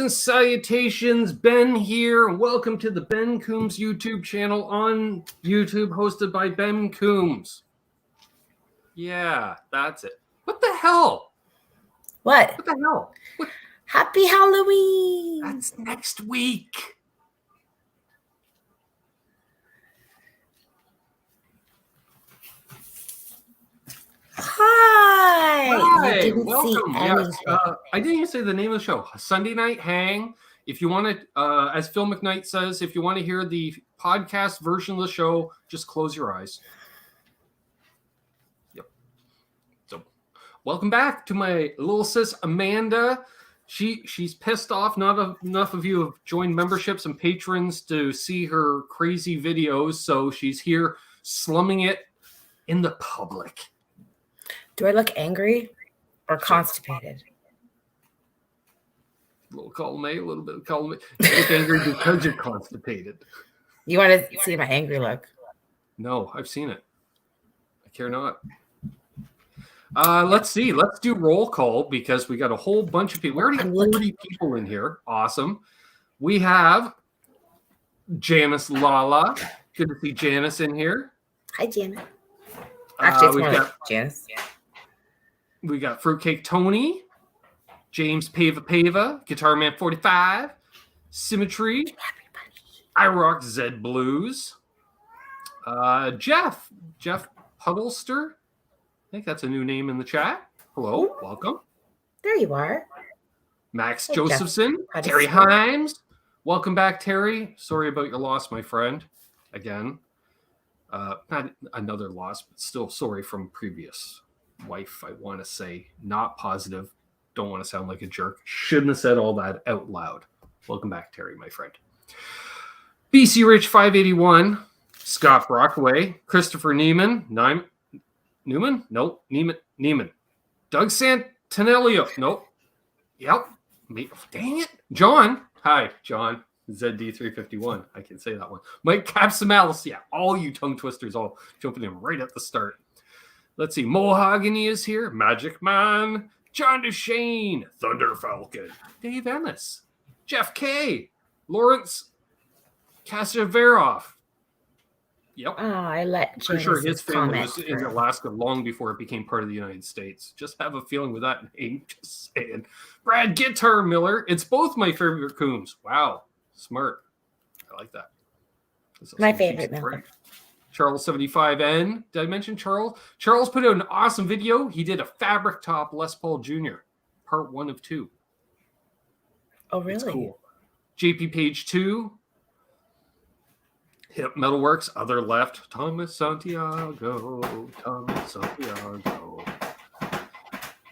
and salutations, Ben here, and welcome to the Ben Coombs YouTube channel on YouTube, hosted by Ben Coombs. Yeah, that's it. What the hell? What? What the hell? What? Happy Halloween! That's next week. Hi! Hi, I didn't welcome. see Yes, anything. I didn't even say the name of the show. Sunday Night Hang. If you want to, as Phil McKnight says, if you want to hear the podcast version of the show, just close your eyes. Yep. So, welcome back to my Lil Sis Amanda. She's pissed off. Not enough of you have joined memberships and patrons to see her crazy videos, so she's here slumming it in the public. Do I look angry or constipated? A little column A, a little bit of column A. You look angry because you're constipated. You want to see my angry look? No, I've seen it. I care not. Let's see. Let's do roll call because we got a whole bunch of people. We already have 40 people in here. Awesome. We have Janice Lala. Good to see Janice in here. Hi, Janice. Actually, it's more like Janice. We got Fruitcake Tony, James Pava, Guitar Man 45, Symmetry, I Rock Zed Blues, Jeff Puddlester. I think that's a new name in the chat. Hello, welcome. There you are. Max Hey, Josephson, Terryheim. Welcome back, Terry. Sorry about your loss, my friend. Again. Not another loss, but still sorry from previous wife, I want to say. Not positive. Don't want to sound like a jerk. Shouldn't have said all that out loud. Welcome back, Terry, my friend. BC Rich 581, Scott Brockaway, Christopher Neiman. Nope. Neiman. Doug Santanelio. Nope. Yep. Dang it. John. Hi, John. ZD351. I can say that one. Mike Capsamalis. Yeah, all you tongue twisters all jumping in right at the start. Let's see. Mohogany is here. Magic Man. John Duchesne. Thunder Falcon. Dave Ennis. Jeff K. Lawrence Kasavarov. Yep. Oh, I let Pretty sure his family was comment in Alaska long before it became part of the United States. Just have a feeling with that name. Just saying. Brad Guitar Miller. It's both my favorite Coombs. Wow. Smart. I like that. My favorite Miller. Charles 75N. Did I mention Charles? Charles put out an awesome video. He did a fabric top Les Paul Jr. Part 1 of 2. Oh, really? It's cool. JP Page 2. Hip Metalworks, other left. Thomas Santiago.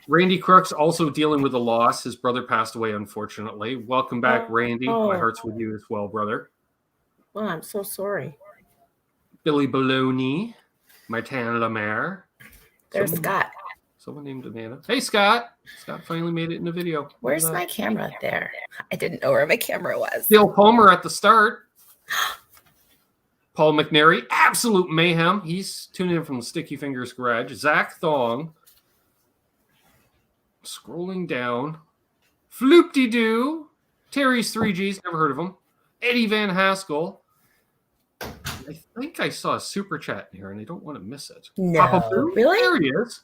Randy Crooks also dealing with a loss. His brother passed away, unfortunately. Welcome back, Randy. My heart's with you as well, brother. Well, I'm so sorry. Billy Baloney, Martin Lemaire. There's Scott. Someone named Amanda. Hey, Scott. Scott finally made it in the video. Where's my camera? There. I didn't know where my camera was. Dale Palmer at the start. Paul McNary, absolute mayhem. He's tuning in from the Sticky Fingers Garage. Zach Thong. Scrolling down. Floop-de-doo. Terry's 3Gs. Never heard of him. Eddie Van Haskell. I think I saw a super chat in here, and I don't want to miss it. No, Papa Boo? really? There he is.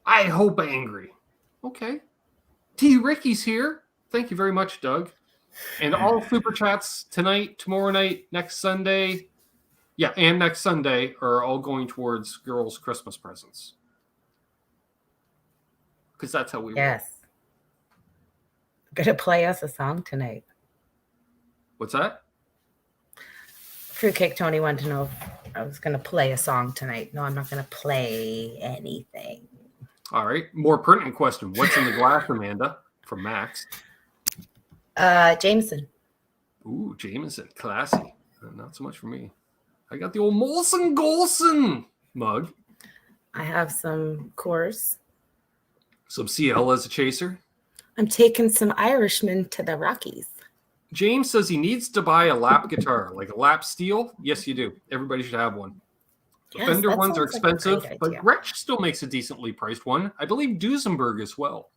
I hope angry. Okay. T. Ricky's here. Thank you very much, Doug. And all super chats tonight, tomorrow night, next Sunday, and next Sunday are all going towards girls' Christmas presents. Because that's how we Yes. Gonna play us a song tonight. What's that? Fruitcake Tony wanted to know if I was gonna play a song tonight. No, I'm not gonna play anything. All right. More pertinent question. What's in the glass, Amanda? From Max. Jameson. Ooh, Jameson. Classy. Not so much for me. I got the old Molson Golson mug. I have some Coors. Some CL as a chaser. I'm taking some Irishmen to the Rockies. James says he needs to buy a lap guitar, like a lap steel. Yes, you do. Everybody should have one. The Yes, Fender that ones are sounds like a expensive, great but idea. Gretsch still makes a decently priced one. I believe Duesenberg as well.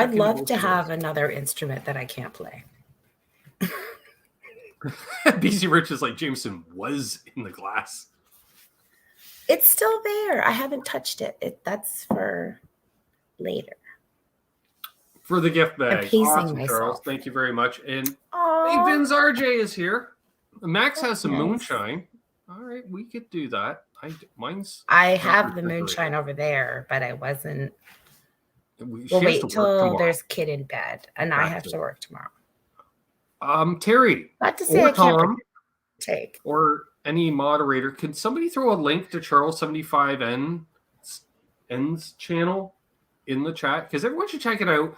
I'd love to have another instrument that I can't play. BC Rich is like, Jameson was in the glass. It's still there. I haven't touched it. That's for later. For the gift bag. I'm pacing awesome, myself. Charles. Thank you very much. And hey, Vin's RJ is here. Max has some moonshine. All right, we could do that. I have the moonshine over there, but I wasn't. We'll wait till there's kid in bed, and I have to work tomorrow. Terry, not to say I can't take or any moderator, can somebody throw a link to Charles 75N's channel in the chat? Because everyone should check it out.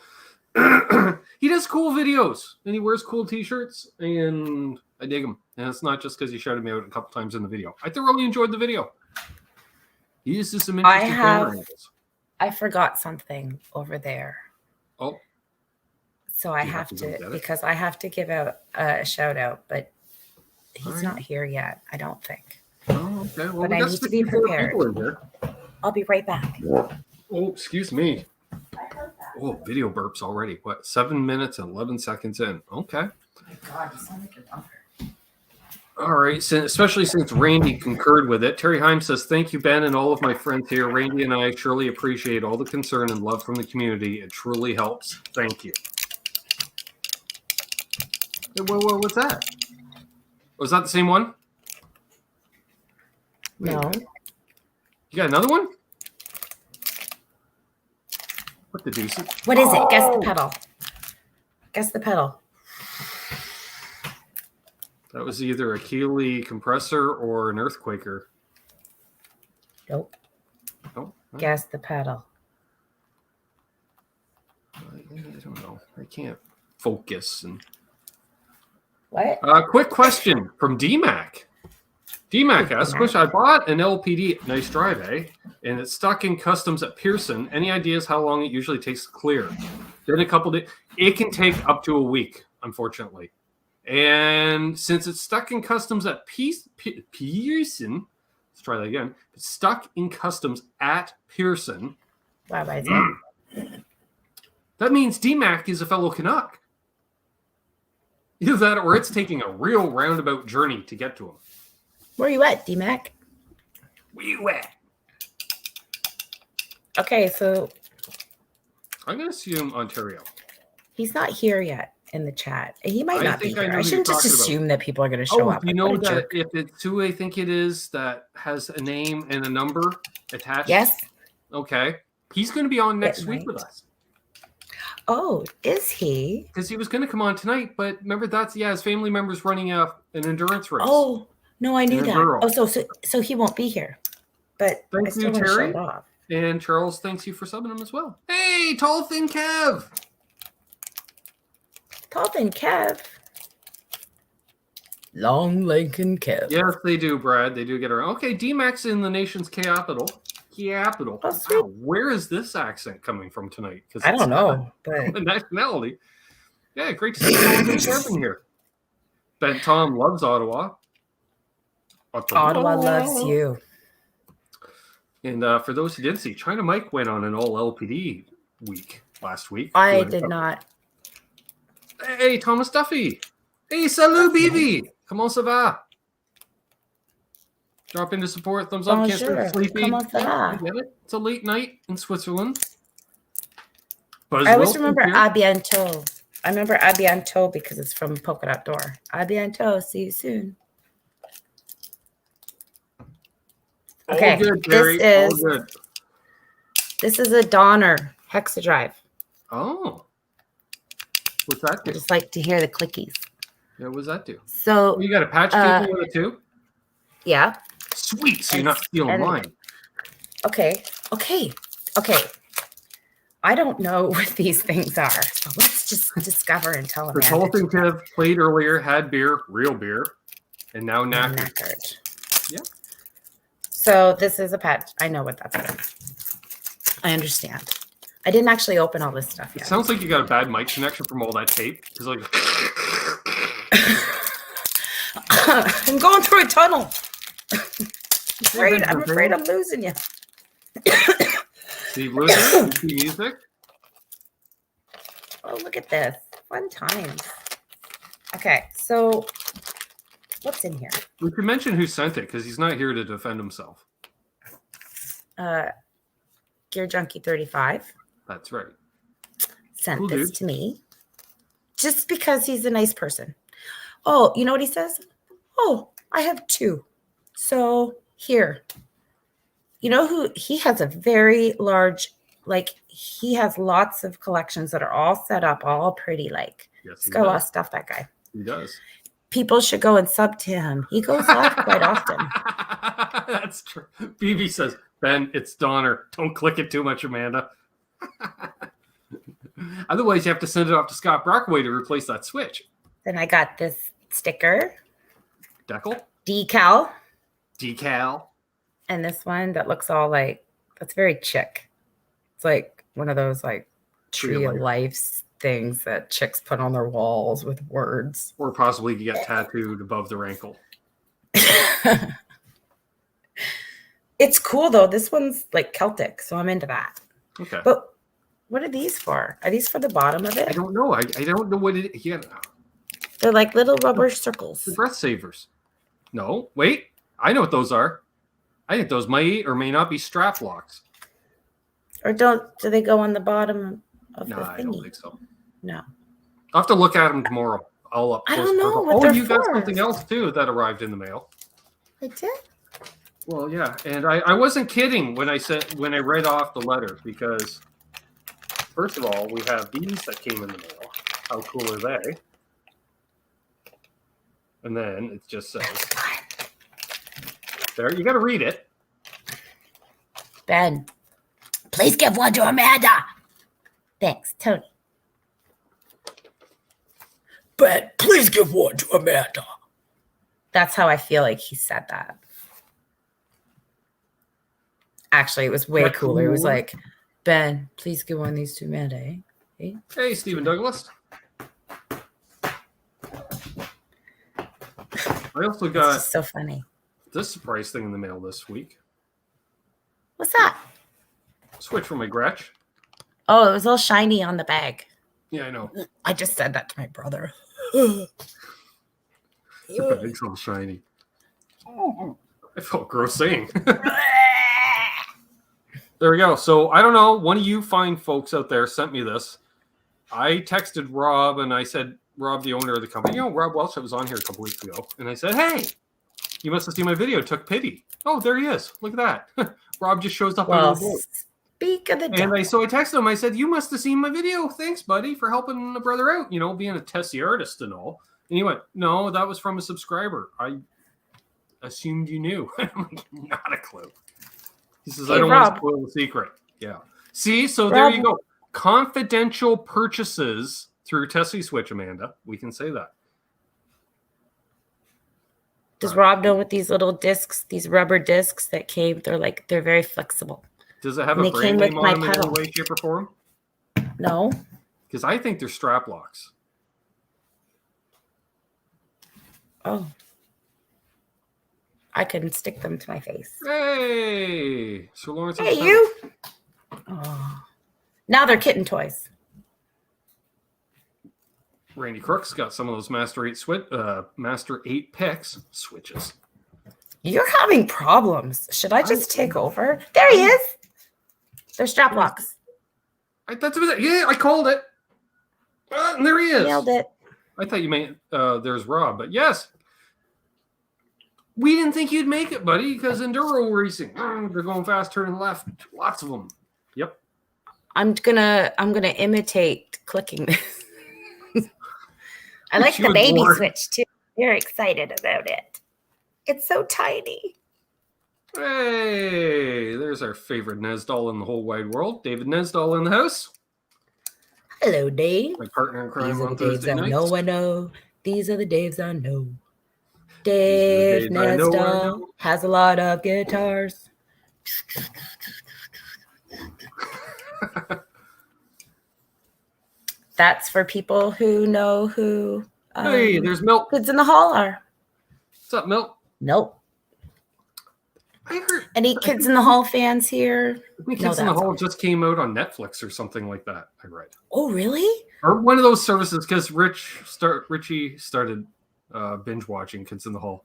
He does cool videos and he wears cool t-shirts, and I dig him. And it's not just because he shouted me out a couple times in the video. I thoroughly enjoyed the video. He uses some interesting camera angles. I forgot something over there. Oh. So I have to because I have to give out a shout out, but he's not here yet, I don't think. Oh, okay. Well, but I need to be prepared. I'll be right back. Oh, excuse me. Oh, video burps already. What? 7 minutes and 11 seconds in. Okay. Oh my God, you sound like your mother. All right, so especially since Randy concurred with it. Terryheim says, thank you, Ben, and all of my friends here. Randy and I surely appreciate all the concern and love from the community. It truly helps. Thank you. What's that? Was that the same one? No. You got another one? What the deuce? What is it? Guess the pedal. Guess the pedal. That was either a Keeley compressor or an earthquaker. Nope. Oh, guess the pedal. I don't know. I can't focus. And what? Quick question from DMACC. DMACC asks, I bought an LPD, nice drive, eh? And it's stuck in customs at Pearson. Any ideas how long it usually takes to clear? Then a couple days. It can take up to a week, unfortunately. And since it's stuck in customs at Pearson, let's try that again. It's stuck in customs at Pearson. That means DMACC is a fellow Canuck. Either that or it's taking a real roundabout journey to get to him. Where are you at, DMACC? Where you at? Okay, so I'm going to assume Ontario. He's not here yet in the chat. He might not be here. I shouldn't just assume that people are going to show up. You know that if it's who I think it is that has a name and a number attached? Yes. Okay. He's going to be on next week with us. Oh, is he? Because he was going to come on tonight, but remember his family member's running an endurance race. Oh, no, I knew that. Oh, so he won't be here. But thank you, Terry. And Charles, thanks you for subbing him as well. Hey, Tall Thin Kev. Tall Thin Kev. Long Lincoln Kev. Yes, they do, Brad. They do get around. Okay, DMACC's in the nation's capital. Oh, wow, where is this accent coming from tonight? I don't know. But the nationality. Yeah, great to see you here. Ben Tom loves Ottawa. Ottawa loves you. And for those who didn't see, China Mike went on an all LPD week last week. I did not. Hey, Thomas Duffy. Hey, salut, BB. Comment ça va? Drop in to support. Thumbs up. Can't stay sleepy. Comment ça va? Get it? It's a late night in Switzerland. I always remember à bientôt. I remember à bientôt because it's from Polka Dot Door. À bientôt. See you soon. Okay, good, Jerry. This is a Donner Hexadrive. Oh. What's that do? I just like to hear the clickies. Yeah, what does that do? So you got a patch cable with it too? Yeah. Sweet. So you're not stealing mine. Okay. I don't know what these things are. So let's just discover and tell them. The whole thing Kev played earlier had beer, real beer, and now knackered. Yeah. So this is a patch. I know what that's about. I understand. I didn't actually open all this stuff yet. It sounds like you got a bad mic connection from all that tape. Because like, I'm going through a tunnel. I'm afraid I'm losing you. Steve losing music. Oh, look at this. Fun times. Okay, so what's in here? We could mention who sent it because he's not here to defend himself. Gear Junkie 35. That's right. Sent cool this to me just because he's a nice person. Oh, you know what he says? Oh, I have 2. So here, you know who he has a very large, like he has lots of collections that are all set up, all pretty. Like yes, he's got a lot of stuff. That guy. He does. People should go and sub to him. He goes live quite often. That's true. BB says, Ben, it's Donner. Don't click it too much, Amanda. Otherwise, you have to send it off to Scott Brockway to replace that switch. Then I got this sticker. Decal. And this one that looks all like, that's very chick. It's like one of those like tree of life things that chicks put on their walls with words. Or possibly get tattooed above their ankle. It's cool though. This one's like Celtic, so I'm into that. Okay. But what are these for? Are these for the bottom of it? I don't know. I don't know what it is. Yeah. They're like little rubber circles. The breath savers. No, wait. I know what those are. I think those may or may not be strap locks. Or do they go on the bottom of the thingy? I don't think so. No. I'll have to look at them tomorrow. I don't know what they're you got for. Something else too that arrived in the mail. I did? Well, yeah, and I wasn't kidding when I read off the letter because first of all, we have these that came in the mail. How cool are they? And then it just says there, you got to read it. Ben, please give one to Amanda. Thanks, Tony. Ben, please give one to Amanda. That's how I feel like he said that. Actually, it was way cooler. It was like, Ben, please give one of these to Amanda. Eh? Hey, Stephen Douglas. I also got so funny. This surprise thing in the mail this week. What's that? Switch from my Getch. Oh, it was all shiny on the bag. Yeah, I know. I just said that to my brother. The bag's all shiny. I felt gross saying. There we go. So I don't know. One of you fine folks out there sent me this. I texted Rob and I said, Rob, the owner of the company, Rob Welch, that was on here a couple weeks ago. And I said, hey, you must have seen my video. Took pity. Oh, there he is. Look at that. Rob just shows up on the boat. Speak of the devil. So I texted him. I said, you must have seen my video. Thanks, buddy, for helping a brother out, being a Tesi artist and all. And he went, no, that was from a subscriber. I assumed you knew. I'm like, not a clue. He says, I don't want to spoil the secret. Yeah. See, so there you go. Confidential purchases through Tesi Switch, Amanda. We can say that. Does Rob know what these little discs, these rubber discs that came? They're very flexible. Does it have a brand name on them in any way, shape, or form? No. Because I think they're strap locks. Oh. I couldn't stick them to my face. Hey! Sir Lawrence. Hey, you! Oh. Now they're kitten toys. Randy Crook's got some of those Master 8 picks switches. You're having problems. Should I just take over? There he is. They're strap locks. Yeah, I called it. And there he is. Nailed it. I thought you meant there's Rob, but yes. We didn't think you'd make it, buddy, because enduro racing. They're going fast, turning left. Lots of them. Yep. I'm gonna imitate clicking this. I like the baby switch too. Very excited about it. It's so tiny. Hey, there's our favorite Nesdall in the whole wide world. David Nesdall in the house. Hello, Dave. My partner in crime These are on the Daves Thursday I nights. know, I know. These are the Daves I know. Dave Nesdall has a lot of guitars. That's for people who know who. Hey, there's Milk. Kids in the hall are. What's up, Milk? Nope. I heard. Any Kids in the Hall fans here? I think Kids in the Hall just came out on Netflix or something like that. I read. Oh, really? Or one of those services because Richie started binge watching Kids in the Hall.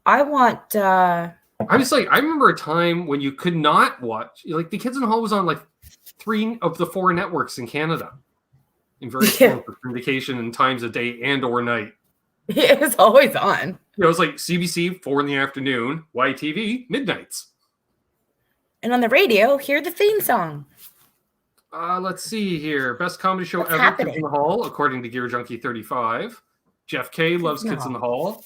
I want. I was like, I remember a time when you could not watch. Like the Kids in the Hall was on like 3 of the 4 networks in Canada, in various forms of syndication and times of day and or night. It was always on. It was like CBC 4 in the afternoon, YTV midnights, and on the radio, hear the theme song. Let's see here. Best comedy show What's ever, happening? Kids in the Hall, according to Gear Junkie 35. Jeff K loves Kids in the Hall.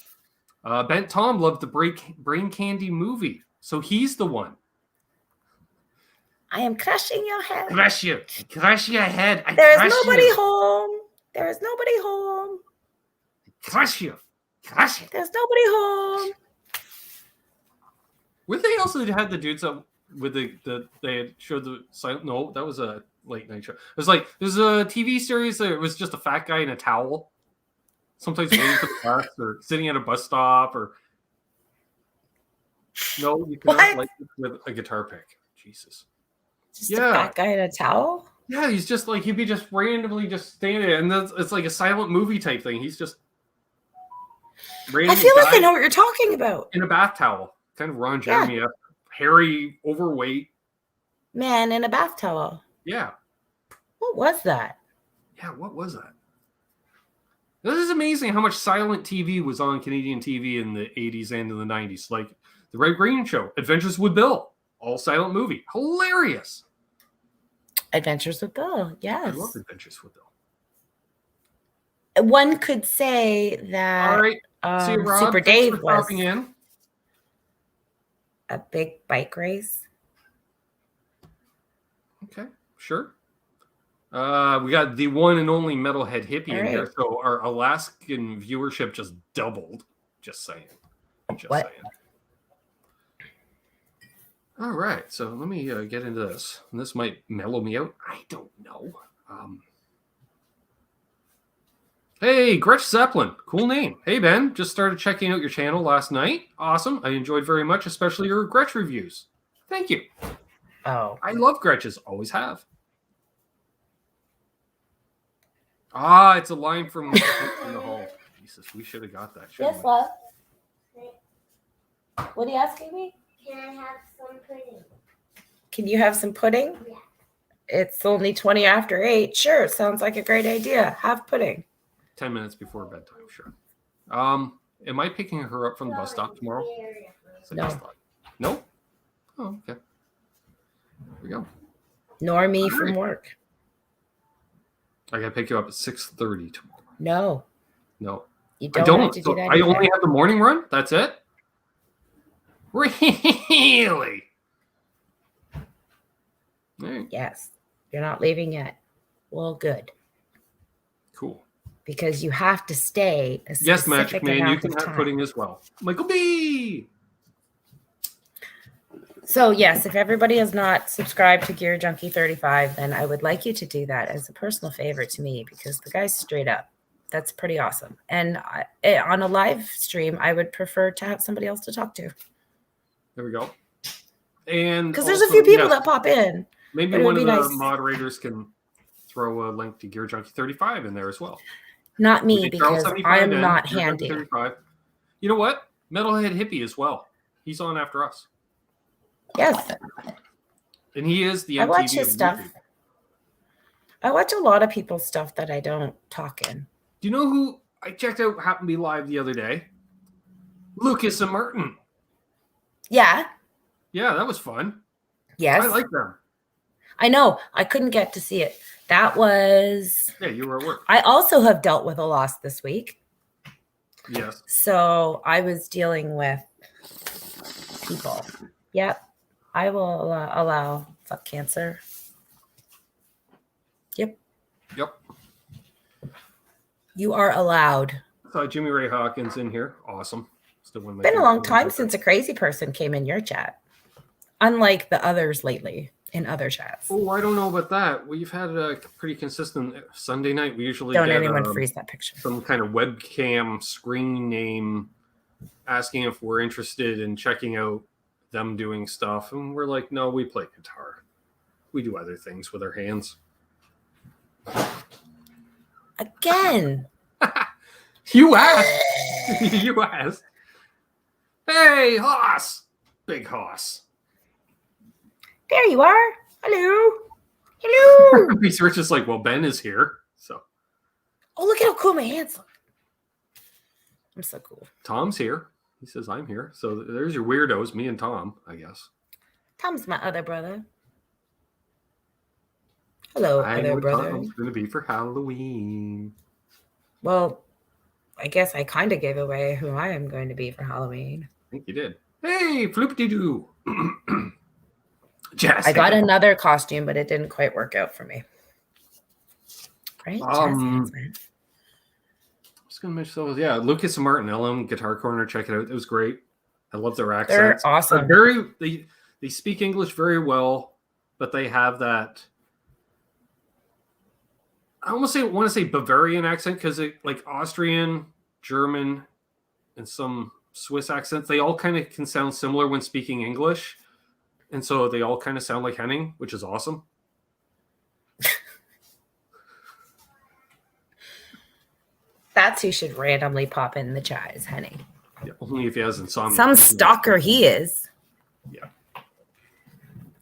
Bent Tom loved the Brain Candy movie, so he's the one. I am crushing your head. Crush your head. There is nobody home. There is nobody home. Crush you. There's nobody home. Were they also had the dudes that with they had showed the silent? No, that was a late night show. It was like there's a TV series that it was just a fat guy in a towel, sometimes waiting for the bus or sitting at a bus stop or. No, you cannot like with a guitar pick. Jesus. Just a fat guy in a towel? Yeah, he's just like he'd be just randomly just standing there, and it's like a silent movie type thing. He's just. I feel like I know what you're talking about. In a bath towel, kind of Ron Jeremy, hairy, overweight man in a bath towel. Yeah. What was that? Yeah, what was that? This is amazing how much silent TV was on Canadian TV in the 80s and in the 90s. Like The Ray Green Show, Adventures with Bill, all silent movie. Hilarious. Adventures with Bill, yes. I love Adventures with Bill. One could say that all right. See you, Rob. Super Dave was in. A big bike race. Okay, sure. We got the one and only Metalhead Hippie in here, so our Alaskan viewership just doubled. Just saying. Saying. All right, so let me get into this. And this might mellow me out. I don't know. Hey, Gretch Zeppelin. Cool name. Hey, Ben. Just started checking out your channel last night. Awesome. I enjoyed very much, especially your Gretch reviews. Thank you. Oh. I love Gretches. Always have. Ah, it's a line from in the Hall. Jesus, we should have got that. Yes, love. What are you asking me? Can I have some pudding? Can you have some pudding? Yeah. It's only 20 after 8. Sure, sounds like a great idea. Have pudding. 10 minutes before bedtime, sure. Am I picking her up from the bus stop tomorrow? No. No? Oh, okay. Here we go. Nor me from work. I gotta pick you up at 6:30 tomorrow. No. No. You don't have to do that. I only have the morning run? That's it? Really? Right. Yes. You're not leaving yet. Well, good. Cool. Because you have to stay a specific yes, Magic Man, you amount can of have time. pudding as well. Michael B. So, yes, if everybody has not subscribed to Gear Junkie 35, then I would like you to do that as a personal favor to me because the guy's straight up. That's pretty awesome. And on a live stream, I would prefer to have somebody else to talk to. There we go. And because there's a few people that pop in. Maybe one of the moderators can throw a link to Gear Junkie 35 in there as well. Not me, because I'm not handy. 35. You know what? Metalhead Hippie as well. He's on after us. Yes. And he is the MTV I watch his of stuff. YouTube. I watch a lot of people's stuff that I don't talk in. Do you know who I checked out happened to be live the other day? Lucas and Martin. Yeah. Yeah, that was fun. Yes. I like them. I know. I couldn't get to see it. That was... Yeah, you were at work. I also have dealt with a loss this week. Yes. So I was dealing with people. Yep. I will allow fuck cancer. Yep. Yep. You are allowed. Saw Jimmy Ray Hawkins in here. Awesome. Still one of my Been a favorite long ones time out since a crazy person came in your chat. Unlike the others lately in other chats. Oh, I don't know about that. We've had a pretty consistent Sunday night. We usually don't get anyone freeze that picture. Some kind of webcam screen name asking if we're interested in checking out them doing stuff, and we're like, no, we play guitar. We do other things with our hands. Again. You asked. You asked. Hey, Hoss. Big Hoss. There you are. Hello. Hello. Research is like, well, Ben is here. So. Oh, look at how cool my hands look. I'm so cool. Tom's here. He says, I'm here. So there's your weirdos, me and Tom, I guess. Tom's my other brother. Hello, I other know brother. Tom's going to be for Halloween. Well, I guess I kind of gave away who I am going to be for Halloween. I think you did. Hey, floopity-doo. Jazz I got hands. another costume, but it didn't quite work out for me. Right? Jazz hands, man. I was going to mention, so yeah, Lucas and Martin Ellum, Guitar Corner, check it out. It was great. I love their accents. They're awesome. They speak English very well, but they have that. I almost want to say Bavarian accent because it like Austrian, German, and some Swiss accents. They all kind of can sound similar when speaking English, and so they all kind of sound like Henning, which is awesome. That's who should randomly pop in the chat is Henning. Yeah, only if he has insomnia. Some stalker he is. Yeah.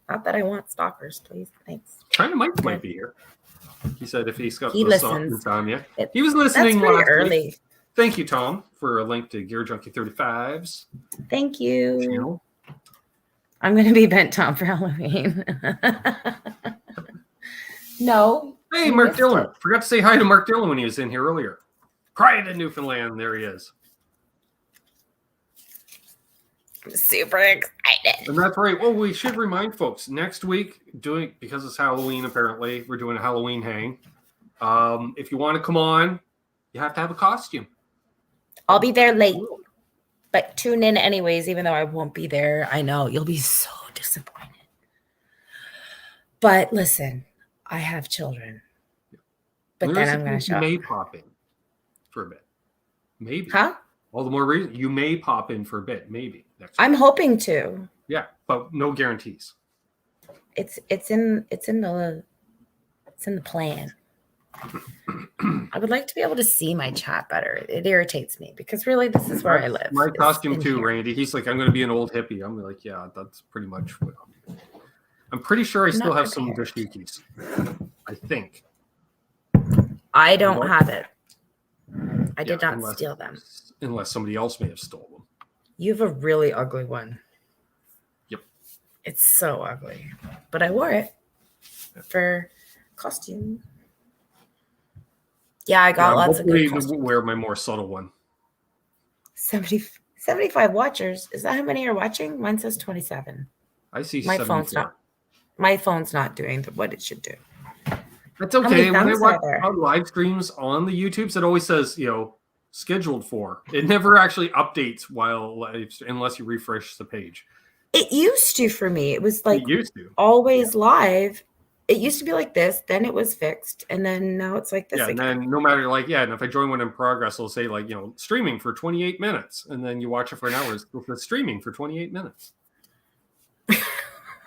Not that I want stalkers, please. Thanks. China Mike might be here. He said if he's got He listens. insomnia. He was listening That's pretty last early. week. Thank you, Tom, for a link to Gear Junkie 35's Thank you. channel. I'm going to be bent Tom for Halloween. No. Hey, you Mark missed Dillon. it. Forgot to say hi to Mark Dillon when he was in here earlier. Pride in Newfoundland. There he is. I'm super excited. And that's right. Well, we should remind folks next week, because it's Halloween, apparently, we're doing a Halloween hang. If you want to come on, you have to have a costume. I'll be there late, but tune in anyways, even though I won't be there. I know you'll be so disappointed. But listen, I have children. But then I'm going to show You up. may pop in for a bit. Maybe. Huh? All the more reason. You may pop in for a bit. Maybe. Next I'm week. hoping to. Yeah, but no guarantees. It's in the plan. I would like to be able to see my chat better. It irritates me because really this is where I live. My It's costume in too, here. Randy. He's like, I'm going to be an old hippie. I'm like, yeah, that's pretty much what I'm pretty sure I I'm still not have some prepared. dashikis. I think. I don't What? have it. I did Yeah, not steal them. Unless somebody else may have stolen them. You have a really ugly one. Yep. It's so ugly. But I wore it for costume. Yeah, I got lots of good hopefully costumes. wear my more subtle one. 75 watchers. Is that how many are watching? Mine says 27. I see My 74. phone's not doing what it should do. That's many okay. When I thumbs watch are there? on live streams on the YouTubes, it always says, scheduled for. It never actually updates while live, unless you refresh the page. It used to for me. It was like It used to. always live. It used to be like this, then it was fixed, and then now it's like this Yeah, and again. then no matter and if I join one in progress, it'll say streaming for 28 minutes, and then you watch it for an hour. It's streaming for 28 minutes.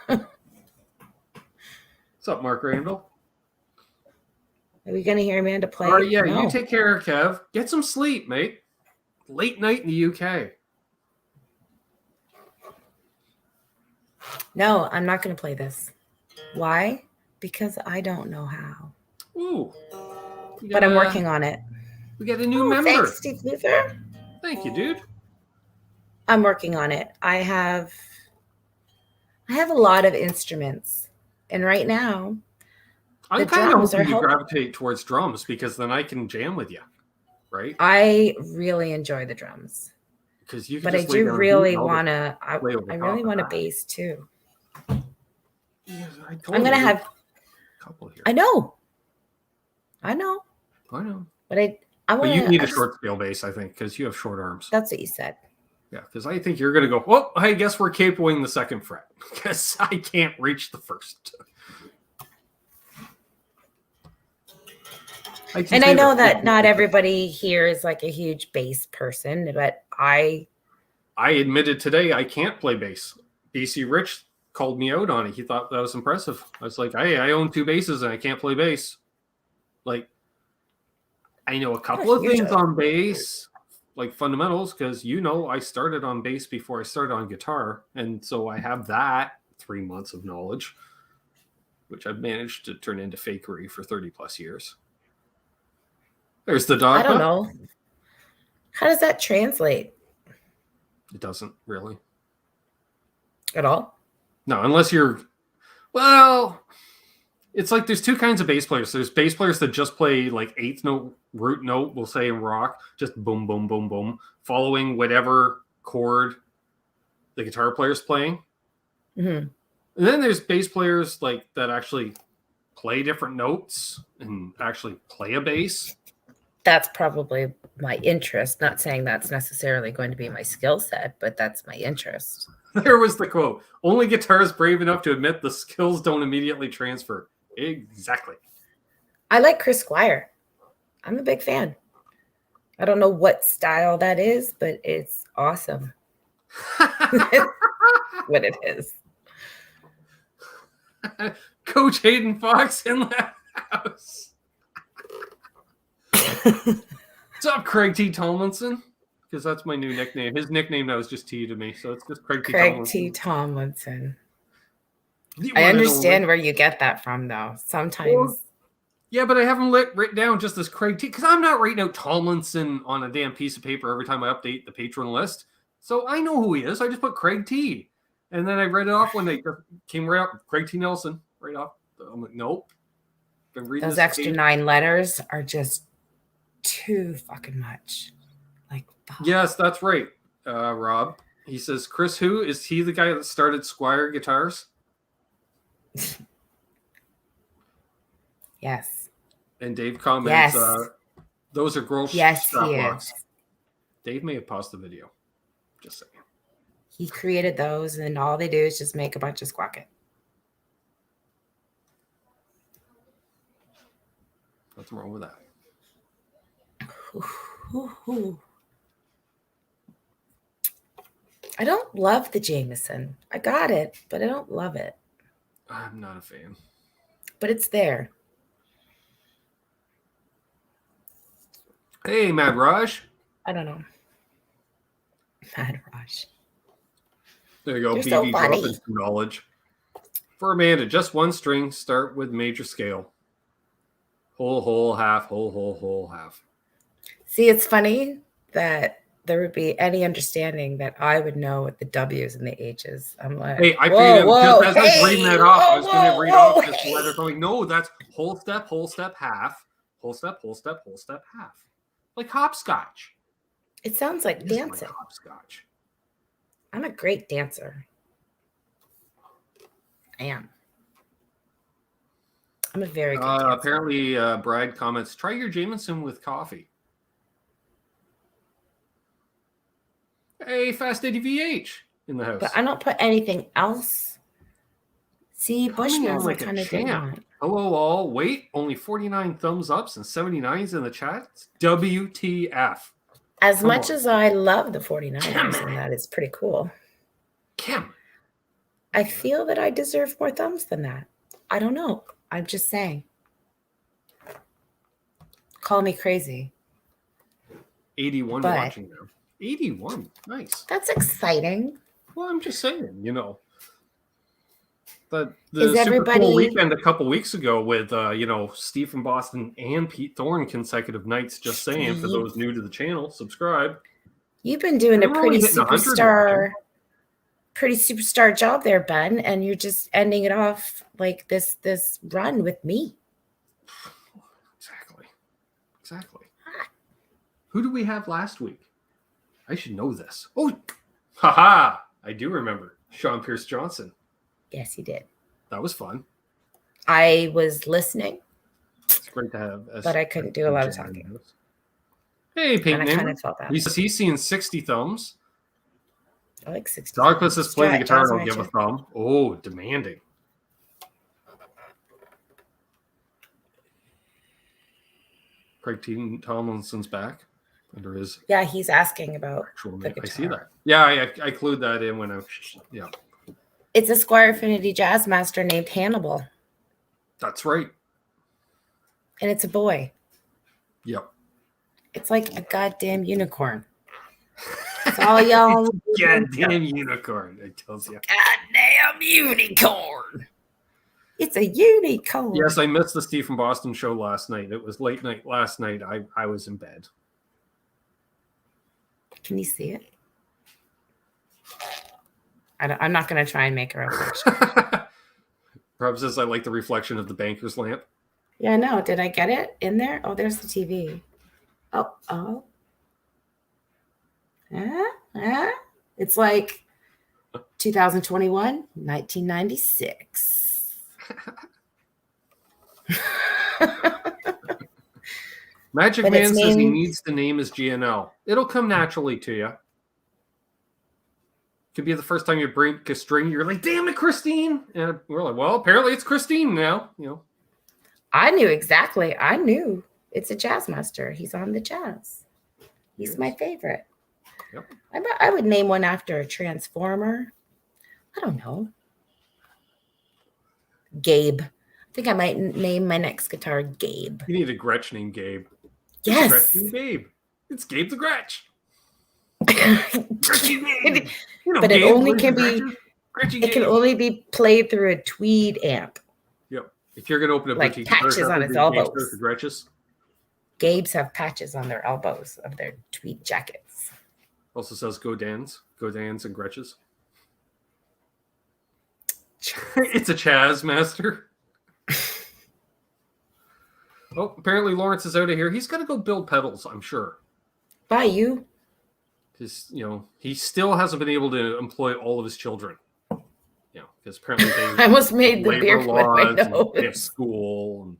What's up, Mark Randall? Are we gonna hear Amanda play? All right, yeah, No. you take care, Kev. Get some sleep, mate. Late night in the UK. No, I'm not gonna play this. Why? Because I don't know how. Ooh. But I'm working on it. We got a new Oh, member. thanks, Steve Luther. Thank you, dude. I'm working on it. I have a lot of instruments, and right now, I'm The kind of drums are hoping you helping. gravitate towards drums because then I can jam with you, right? I really enjoy the drums. Because you can But I just lay do down a beat really and I'll want to. I play over top really of want a that. bass too. Yeah, I told I'm gonna you, have. a couple here. I know, I know. but I But want. you need a short scale bass, I think, because you have short arms. That's what you said. Yeah, because I think you're going to go, well, I guess we're capoing the second fret because I can't reach the first. And I know that not everybody here is like a huge bass person, but I admitted today I can't play bass BC Rich called me out on it. He thought that was impressive. I was like, hey, I own 2 basses and I can't play bass. Like, I know a couple of things on bass, like fundamentals, because I started on bass before I started on guitar. And so I have that 3 months of knowledge, which I've managed to turn into fakery for 30 plus years. There's the dog. I don't know. How does that translate? It doesn't really. At all? No, unless you're... Well, it's like there's 2 kinds of bass players. There's bass players that just play like 8th note, root note, we'll say in rock, just boom, boom, boom, boom, following whatever chord the guitar player's playing. Mm-hmm. And then there's bass players like that actually play different notes and actually play a bass. That's probably my interest. Not saying that's necessarily going to be my skill set, but that's my interest. There was the quote. Only guitarists brave enough to admit the skills don't immediately transfer. Exactly. I like Chris Squire. I'm a big fan. I don't know what style that is, but it's awesome. What it is. Coach Hayden Fox in the house. What's up, Craig T. Tomlinson? Because that's my new nickname. His nickname now is just T to me, so it's just Craig T. Tomlinson. T. Tomlinson. I understand where you get that from, though. Sometimes. Well, yeah, but I have him written down just as Craig T. Because I'm not writing out Tomlinson on a damn piece of paper every time I update the patron list. So I know who he is. I just put Craig T. And then I read it off when they came right up. Craig T. Nelson, right off. I'm like, nope. Been reading those extra 9 letters are just too fucking much. Like, fuck. Yes, that's right, Rob. He says, Chris, who? Is he the guy that started Squire Guitars? Yes. And Dave comments, yes. Those are gross yes, strap he locks. Is. Dave may have paused the video. Just saying. He created those, and all they do is just make a bunch of squawking. Nothing wrong with that. I don't love the Jameson. I got it, but I don't love it. I'm not a fan. But it's there. Hey, Mad Raj. I don't know. Mad Raj. There you go. You're BB so funny. dropping some knowledge. For Amanda, just one string. Start with major scale. Whole, whole, half, whole, whole, whole, half. See, it's funny that there would be any understanding that I would know what the W's and the H's. I'm like, hey, I figured just as I was reading that off, I was going to read off this letter going, no, that's whole step, half, whole step, half. Like hopscotch. It sounds like dancing. Like hopscotch. I'm a great dancer. I am. I'm a very good dancer. Apparently, Brad comments, try your Jameson with coffee. Hey, Fast Eddie VH in the house. But I don't put anything else. See, Bushmills I kind of did want. Hello, all. Wait, only 49 thumbs ups and 79s in the chat. WTF. As much as I love the 49ers, and that is pretty cool. Kim. I feel that I deserve more thumbs than that. I don't know. I'm just saying. Call me crazy. 81 watching now. 81. Nice. That's exciting. Well, I'm just saying, you know. The Is Super everybody... Cool weekend a couple weeks ago with, Steve from Boston and Pete Thorne consecutive nights. Just saying, for those new to the channel, subscribe. You've been doing a pretty superstar job there, Ben, and you're just ending it off like this run with me. Exactly. Who do we have last week? I should know this. Oh, haha! I do remember Sean Pierce Johnson. Yes, he did. That was fun. I was listening. It's great to have. But I couldn't do a lot of talking. Hey, Pink I kind of felt that. He says he's seeing 60 thumbs. I like 60. Douglas is playing the guitar and I'll give a thumb. Oh, demanding. Craig T. Tomlinson's back under his. Yeah, he's asking about the guitar. I see that. Yeah, I clued that in when I. Yeah. It's a Squire Affinity Jazz Master named Hannibal. That's right. And it's a boy. Yep. It's like a goddamn unicorn. It's all y'all. Goddamn unicorn. It tells you. Goddamn unicorn. It's a unicorn. Yes, I missed the Steve from Boston show last night. It was late night last night. I was in bed. Can you see it? I'm not going to try and make a reflection. Rob says I like the reflection of the banker's lamp. Yeah, I know. Did I get it in there? Oh, there's the TV. Oh. It's like 2021, 1996. Magic But Man it's says he named- needs to name his GNL. It'll come naturally to you. Could be the first time you break a string, you're like, damn it, Christine. And we're like, well, apparently it's Christine now. You know. I knew exactly. I knew it's a jazz master. He's on the jazz. He's my favorite. Yep. I would name one after a transformer. I don't know. Gabe. I think I might name my next guitar Gabe. You need a Gretsch named Gabe. Yes. Gretsch named Gabe. It's Gabe the Gretsch. Gretchy Gabe. You know, But it Gabe only plays can the be. Gretches. Gretchy It can Gabe. only be played through a tweed amp. Yep. If you're going to open a Like boutique patches guitar shop, on it'd its be Gabe's elbows. for Gretches. Gabe's have patches on their elbows of their tweed jackets. Also says Godans and Gretches. It's a Chaz master. Oh, apparently Lawrence is out of here. He's got to go build pedals, I'm sure. By you. Because, he still hasn't been able to employ all of his children. Because apparently they I almost made the beer labor with my laws and nose. they have school. And,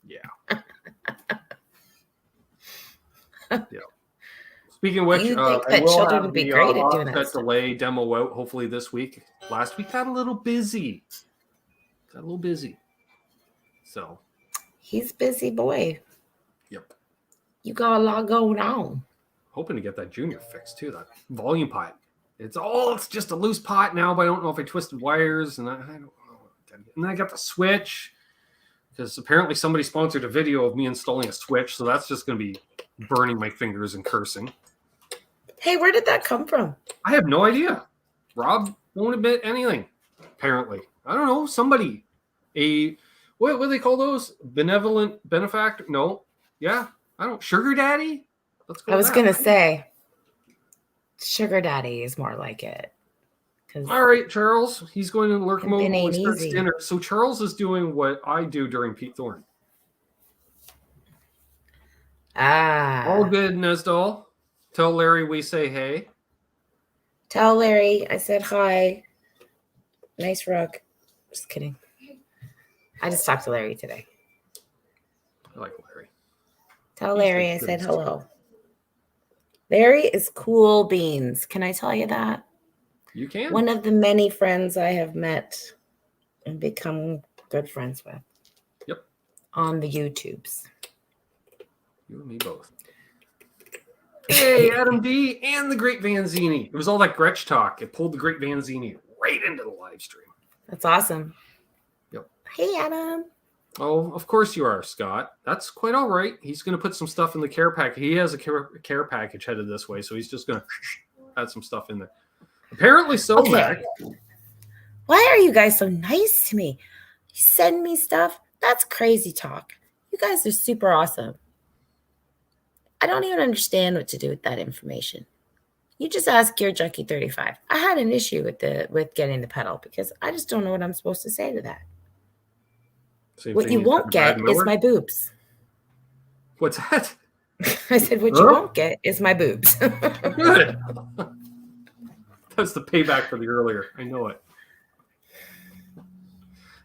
yeah. Speaking of which, You think I that will children have would be the great at doing that offset stuff. delay demo out hopefully this week. Last week got a little busy. So, He's busy boy. yep. You got a lot going on. Hoping to get that junior fixed too. That volume pot. It's just a loose pot now, but I don't know if I twisted wires, and I don't know. And then I got the switch because apparently somebody sponsored a video of me installing a switch, so that's just going to be burning my fingers and cursing. Hey, where did that come from? I have no idea. Rob won't admit anything. Apparently, I don't know. Somebody, what do they call those? Benevolent benefactor? No, yeah, I don't. Sugar daddy. Let's go. I was with going to that. say sugar daddy is more like it. All right, Charles. He's going in lurk mode Pimpin' when ain't he starts easy. dinner. So Charles is doing what I do during Pete Thorne. All good, Nesdall. Tell Larry we say hey. Tell Larry I said hi. Nice rug. Just kidding. I just talked to Larry today. I like Larry. Tell He's Larry the I said goodest. hello. Larry is cool beans. Can I tell you that? You can. One of the many friends I have met and become good friends with. Yep. On the YouTubes. You and me both. Hey, Adam D. and the Great Vanzini. It was all that Gretsch talk. It pulled the Great Vanzini right into the live stream. That's awesome. Yep. Hey, Adam. Oh, of course you are, Scott. That's quite all right. He's going to put some stuff in the care package. He has a care package headed this way, so he's just going to add some stuff in there. Apparently so, Okay. Mac. Why are you guys so nice to me? You send me stuff. That's crazy talk. You guys are super awesome. I don't even understand what to do with that information. You just ask Gear Junkie 35. I had an issue with getting the pedal because I just don't know what I'm supposed to say to that. Same What thing you said won't to get Brad is Miller. my boobs. What's that? I said, what you Huh? won't get is my boobs. Good. That's the payback for the earlier. I know it.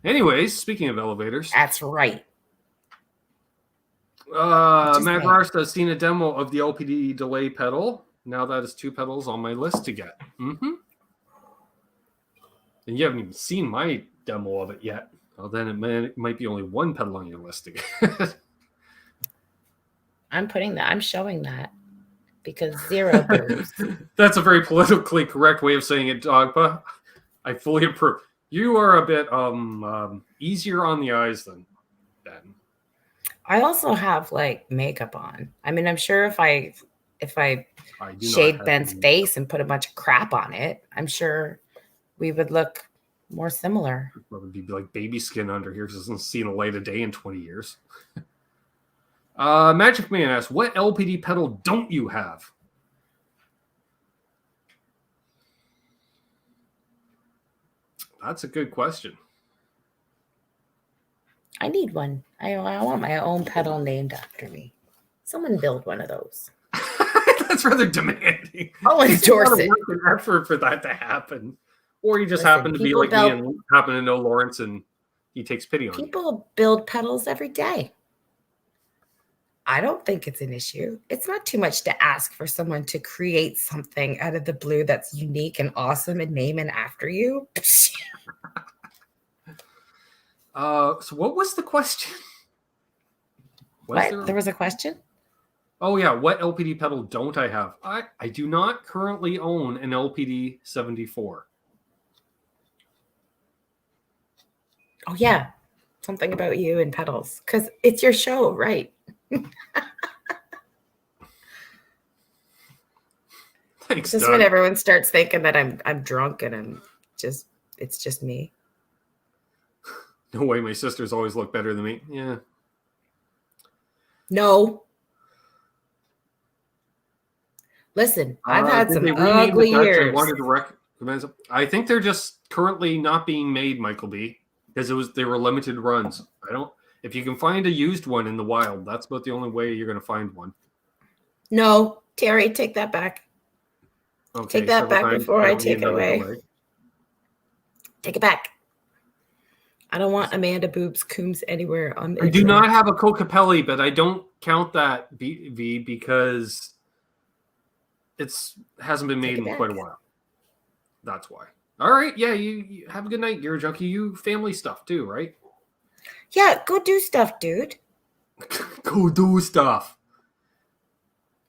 Anyways, speaking of elevators, That's right. Matt saying. Barros has seen a demo of the LPD delay pedal. Now that is 2 pedals on my list to get. Mm-hmm. And you haven't even seen my demo of it yet. Well, then it might be only 1 pedal on your list to get. I'm showing that because 0 boobs. That's a very politically correct way of saying it, Dogpa. I fully approve. You are a bit easier on the eyes than Ben. I also have like makeup on. I mean, I'm sure if I do shaved Ben's face and put a bunch of crap on it, I'm sure we would look more similar. It would be like baby skin under here because it hasn't seen a light of day in 20 years. Magic Man asks, what LPD pedal don't you have? That's a good question. I need one. I want my own pedal named after me. Someone build one of those. That's rather demanding. I'll endorse it. An effort for that to happen. Or you just happen to be like me and happen to know Lawrence and he takes pity on you. People build pedals every day. I don't think it's an issue. It's not too much to ask for someone to create something out of the blue that's unique and awesome and name it after you. So what was the question? There was a question? Oh yeah, what LPD pedal don't I have? I do not currently own an LPD 74. Oh yeah, something about you and pedals because it's your show, right? Thanks. Just Doug. when everyone starts thinking that I'm drunk and it's just me. No way, my sisters always look better than me. Yeah. No. Listen, I've had some ugly years. I think they're just currently not being made, Michael B. Because they were limited runs. If you can find a used one in the wild, that's about the only way you're going to find one. No, Terry, take that back. Okay, take that back before I take it away. Take it back. I don't want Amanda Boobs Coombs anywhere on the I do not have a Cocapelli, but I don't count that V because it hasn't been made in quite a while. That's why. All right, yeah, you have a good night, Gear Junkie. You family stuff too, right? Yeah, go do stuff, dude. Go do stuff.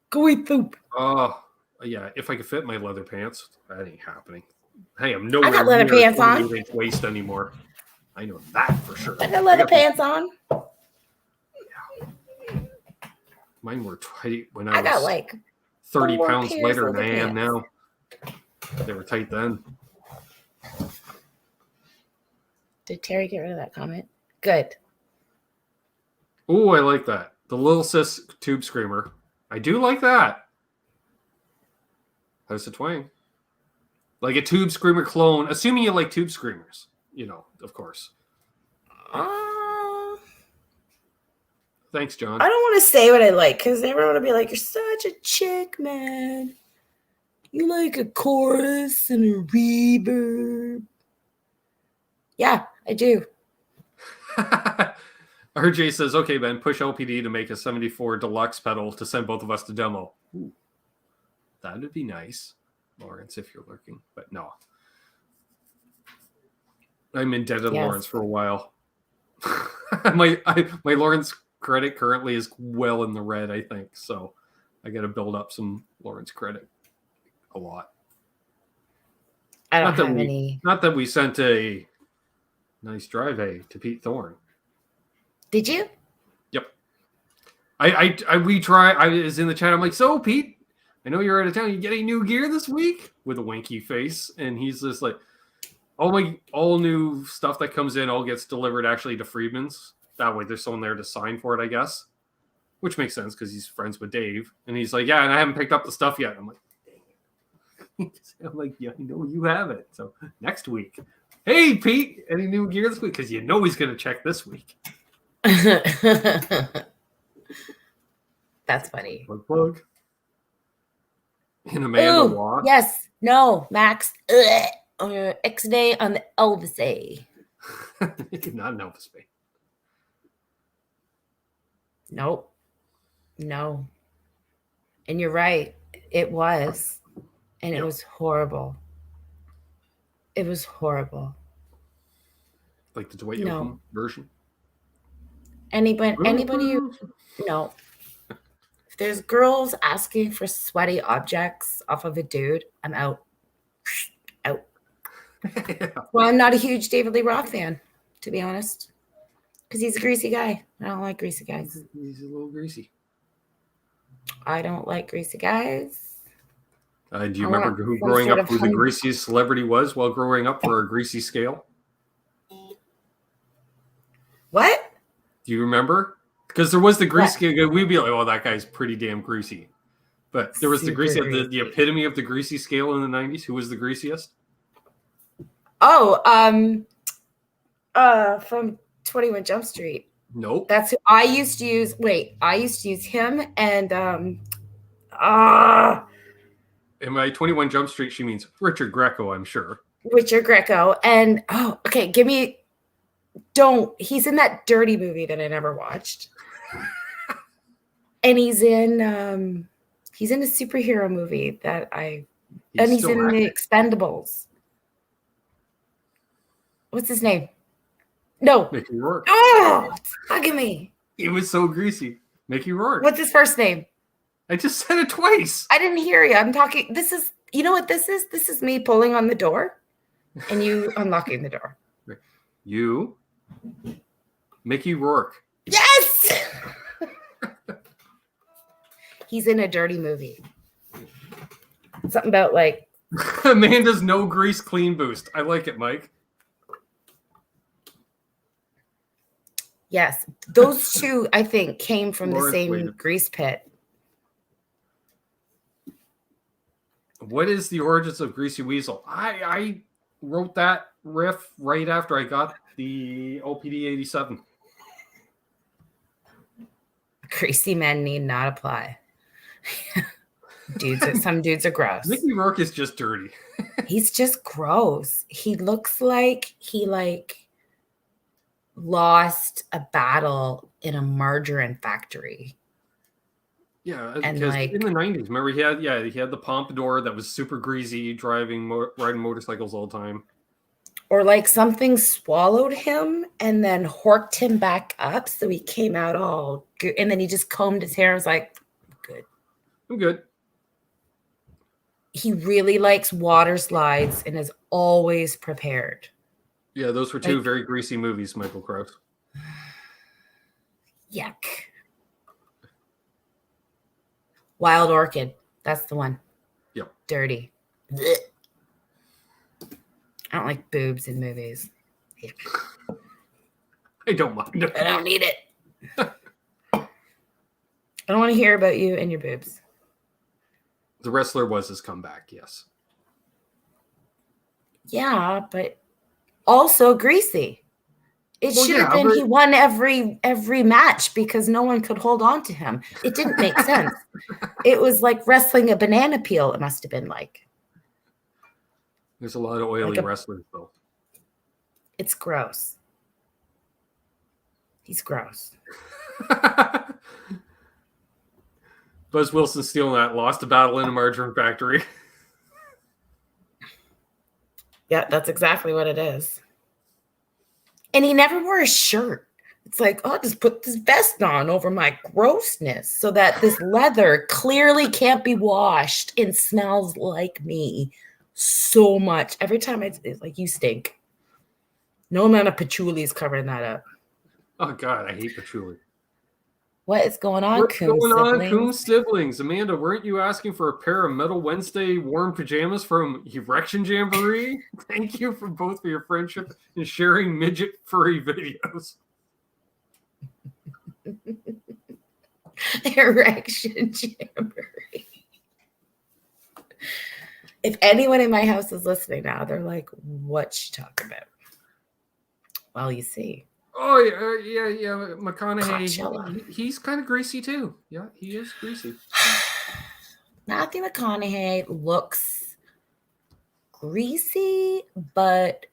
Go eat poop. Oh, yeah, if I could fit my leather pants, that ain't happening. Hey, I'm I got leather pants on. Waist anymore. I know that for sure. I got leather pants on. Yeah. Mine were tight when I was got like 30 pounds lighter than I am now. They were tight then. Did Terry get rid of that comment? Good. Oh, I like that. The Lil Sis Tube Screamer. I do like that. House of Twang. Like a Tube Screamer clone. Assuming you like Tube Screamers. You know, of course. Thanks, John. I don't want to say what I like because everyone will be like, you're such a chick, man. You like a chorus and a reverb. Yeah, I do. RJ says, okay, Ben, push LPD to make a 74 deluxe pedal to send both of us to demo. Ooh, that would be nice, Lawrence, if you're lurking. But no. I'm indebted to Lawrence for a while. my Lawrence credit currently is well in the red, I think. So I got to build up some Lawrence credit a lot. I don't have any. Not that we sent a nice drive to Pete Thorne. Did you? Yep. I was in the chat. I'm like, so Pete, I know you're out of town. You getting new gear this week? With a winky face, and he's just like, all new stuff that comes in all gets delivered actually to Friedman's. That way, there's someone there to sign for it, I guess, which makes sense because he's friends with Dave. And he's like, yeah, and I haven't picked up the stuff yet. I'm like, yeah, I know you have it. So next week, hey Pete, any new gear this week? Because you know he's gonna check this week. That's funny. Plug. And Amanda Watt. Yes. No, Max. X-Day on the Elvis A. Not an Elvis A. Nope. No. And you're right. It was. And it was horrible. It was horrible. Like the Dwight Yoakam version? Anybody no. If there's girls asking for sweaty objects off of a dude, I'm out. Out. Well, I'm not a huge David Lee Roth fan, to be honest, because he's a greasy guy. I don't like greasy guys. He's a little greasy. I don't like greasy guys. Do you remember who growing up who the greasiest celebrity was while growing up for a greasy scale? What? Do you remember? Because there was the greasy scale. We'd be like, oh, that guy's pretty damn greasy. But there was the the epitome of the greasy scale in the 90s. Who was the greasiest? Oh, from 21 Jump Street. Nope. That's who I used to use. Wait, I used to use him and And by 21 Jump Street, she means Richard Greco, I'm sure. Richard Greco. And he's in that dirty movie that I never watched. And he's in a superhero movie that he's in the Expendables. What's his name? No. Mickey Rourke. Oh, it's bugging me. He was so greasy. Mickey Rourke. What's his first name? I just said it twice. I didn't hear you. I'm talking. You know what this is? This is me pulling on the door and you unlocking the door. You, Mickey Rourke. Yes! He's in a dirty movie. Something about like Amanda's no grease clean boost. I like it, Mike. Yes. Those two, I think, came from the same Wade. grease pit. What is the origins of Greasy Weasel? I wrote that riff right after I got the LPD 87. Greasy men need not apply. Some dudes are gross. Mickey Rourke is just dirty. He's just gross. He looks like he lost a battle in a margarine factory. Yeah, and because in the 90s, remember he had the pompadour that was super greasy, riding motorcycles all the time. Or like something swallowed him and then horked him back up, so he came out all good. And then he just combed his hair and was like, I'm good. He really likes water slides and is always prepared. Yeah, those were two very greasy movies, Michael Krause. Yuck. Wild Orchid. That's the one. Yep. Dirty. Blech. I don't like boobs in movies. I don't mind it. I don't need it. I don't want to hear about you and your boobs. The Wrestler was his comeback, yes. Yeah, but also greasy. It should have been he won every match because no one could hold on to him. It didn't make sense. It was like wrestling a banana peel. It must have been like. There's a lot of oily wrestlers, though. It's gross. He's gross. Buzz Wilson stealing that. Lost a battle in a margarine factory. Yeah, that's exactly what it is. And he never wore a shirt. It's like, oh, I'll just put this vest on over my grossness so that this leather clearly can't be washed and smells like me so much. Every time it's like, you stink. No amount of patchouli is covering that up. Oh, God, I hate patchouli. What is going on, What's Coombs going on, siblings? Coombs siblings? Amanda, weren't you asking for a pair of Metal Wednesday warm pajamas from Erection Jamboree? Thank you for both for your friendship and sharing midget furry videos. Erection Jamboree. If anyone in my house is listening now, they're like, what's she talking about? Well, you see. Oh, yeah. McConaughey, he's kind of greasy, too. Yeah, he is greasy. Matthew McConaughey looks greasy, but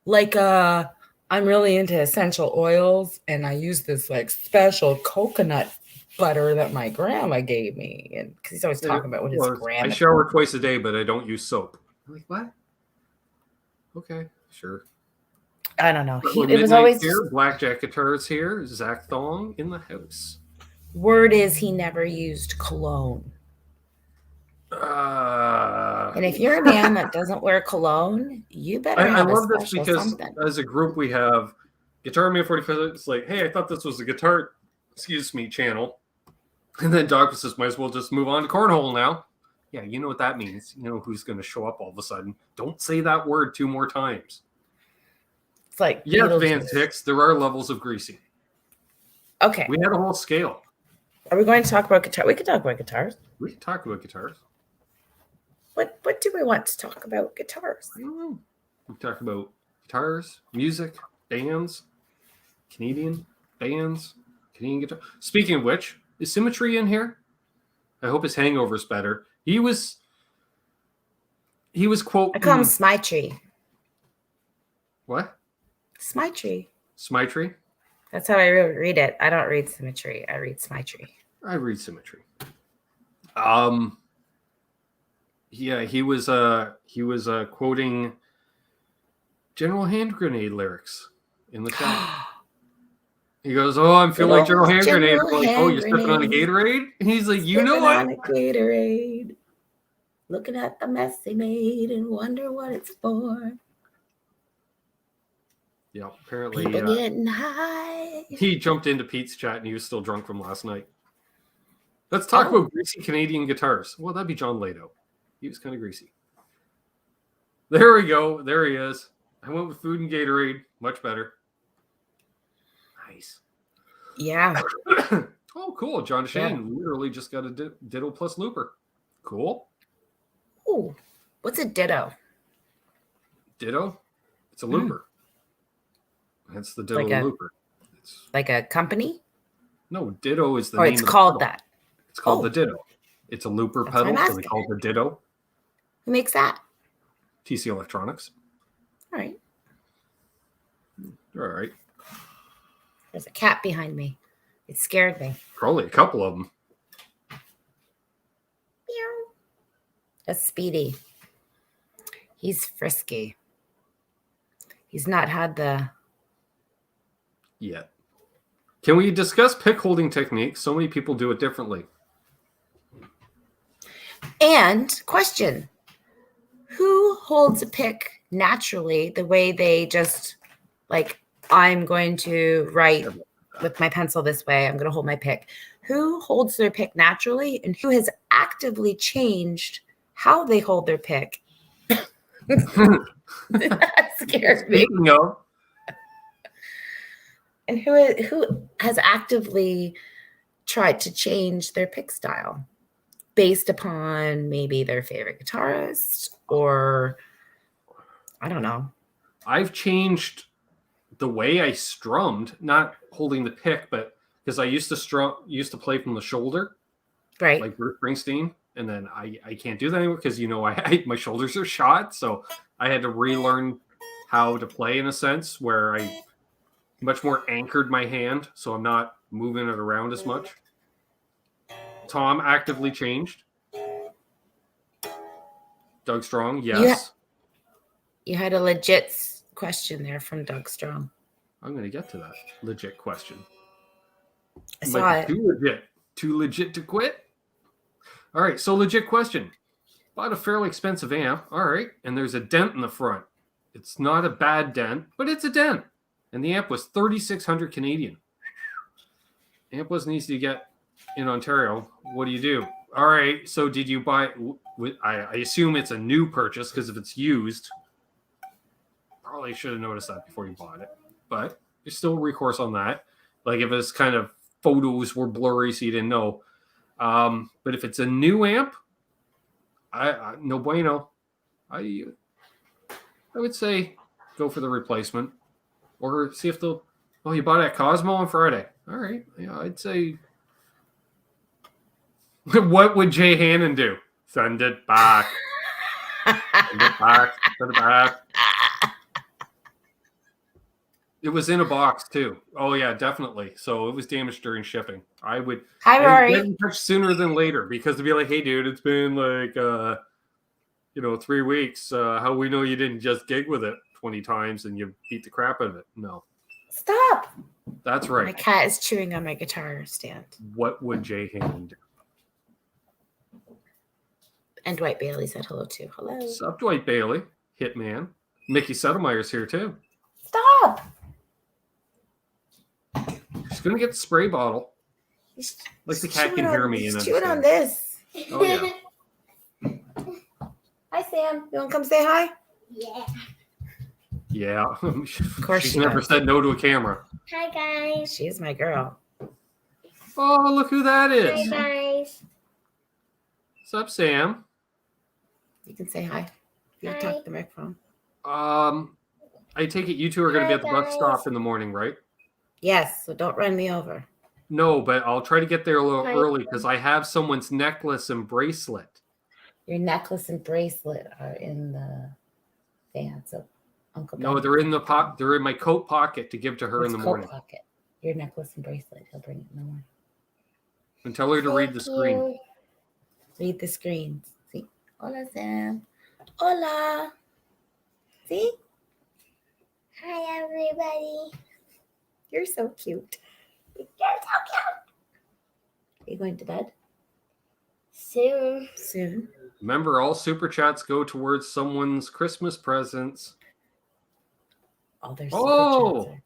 like I'm really into essential oils, and I use this like special coconut butter that my grandma gave me, and because he's always talking about what his grandma. I shower twice a day, but I don't use soap. I'm like, what? Okay, sure. I don't know. It was always here. Blackjack Guitars here. Zach Thong in the house. Word is he never used cologne. I And if you're a man that doesn't wear cologne, you better I have a love this special because something. as a group we have Guitar Man 45. It's like, hey, I thought this was a guitar, channel. And then Doc says, might as well just move on to cornhole now. Yeah, you know what that means. You know who's going to show up all of a sudden. Don't say that word 2 more times. It's like Yes, Beetlejuice. Van Tix, there are levels of greasy. Okay. We had a whole scale. Are we going to talk about guitar? We could talk about guitars. We can talk about guitars. What do we want to talk about guitars? I don't know. We can talk about guitars, music, bands, Canadian bands, Canadian guitar. Speaking of which, is Symmetry in here? I hope his hangover's better. He was quoting. I call him Smitry. What? Smitry. Smitry? That's how I read it. I don't read Symmetry. I read Smitry. I read Symmetry. Yeah, he was quoting General Hand Grenade lyrics in the chat. He goes, "Oh, I'm feeling like General Hand Grenade." I'm like, "Oh, you're stepping on a Gatorade?" And he's like, "You know what?" On a Gatorade, looking at the mess they made and wonder what it's for. Yeah, apparently People getting high. he jumped into Pete's chat and he was still drunk from last night. Let's talk about greasy Canadian guitars. Well, that'd be John Lado. He was kind of greasy. There we go. There he is. I went with Food and Gatorade. Much better. Nice. Yeah. Oh, cool. John Shane literally just got a Ditto plus looper. Cool. Ooh, what's a Ditto? Ditto? It's a looper. That's the Ditto looper. It's like a company? No, Ditto is the name. It's called that. It's called the Ditto. It's a looper pedal, so they call it the Ditto. Who makes that? TC Electronics. All right. All right. There's a cat behind me. It scared me. Probably a couple of them. Meow. That's Speedy. He's frisky. He's not had the... Yet. Can we discuss pick holding technique? So many people do it differently. And question, who holds a pick naturally the way they just, like, I'm going to write with my pencil this way, I'm going to hold my pick. Who holds their pick naturally and who has actively changed how they hold their pick? That scares me. No. And who has actively tried to change their pick style based upon maybe their favorite guitarist or I don't know. I've changed the way I strummed, not holding the pick, but because I used to play from the shoulder, right? Like Bruce Springsteen, and then I can't do that anymore because my shoulders are shot, so I had to relearn how to play in a sense where I much more anchored my hand, so I'm not moving it around as much. Tom actively changed. Doug Strong, yes. You had a legit question there from Doug Strong. I'm going to get to that legit question. I saw it. Too legit to quit. All right, so legit question. Bought a fairly expensive amp. All right, and there's a dent in the front. It's not a bad dent, but it's a dent. And the amp was 3,600 Canadian. Amp wasn't easy to get in Ontario. What do you do? All right, so did you buy... I assume it's a new purchase because if it's used, probably should have noticed that before you bought it. But there's still recourse on that. Like if it's kind of photos were blurry so you didn't know. But if it's a new amp, I no bueno. I would say go for the replacement. Or see if they'll... Oh, you bought it at Cosmo on Friday. All right. Yeah, I'd say... What would Jay Hannon do? Send it back. Send it back. Send it back. It was in a box, too. Oh, yeah, definitely. So it was damaged during shipping. I would... Hi, Rory. Get in touch sooner than later because to be like, hey, dude, it's been like, 3 weeks. How we know you didn't just gig with it 20 times and you beat the crap out of it? No. Stop. That's right. My cat is chewing on my guitar stand. What would Jay Hannon do? And Dwight Bailey said hello too. Hello. Sup, Dwight Bailey, Hitman. Mickey Settlemeyer's here too. Stop. She's gonna get the spray bottle. Like the cat can hear me. He's and chewing on understand. this. Oh yeah. Hi, Sam. You want to come say hi? Yeah. Yeah. Of course She's she never does. said no to a camera. Hi guys. She's my girl. Oh, look who that Hi is. guys. What's up, Sam? You can say hi. You Hi. talk to the microphone. I take it you two are going to be at the Hi, bus stop guys. in the morning, right? Yes, so don't run me over. No, but I'll try to get there a little Hi. early because I have someone's necklace and bracelet. Your necklace and bracelet are in the van, so Uncle No, Ben. they're in the they're in my coat pocket to give to her It's in the coat morning. pocket. Your necklace and bracelet. He'll bring it in the morning. And tell her to read the Thank screen. you. Read the screen. See? Hola, Sam. Hola. See? Hi everybody. You're so cute. You're so cute. Are you going to bed Soon. soon? Remember, all super chats go towards someone's Christmas presents. All their Oh. super chats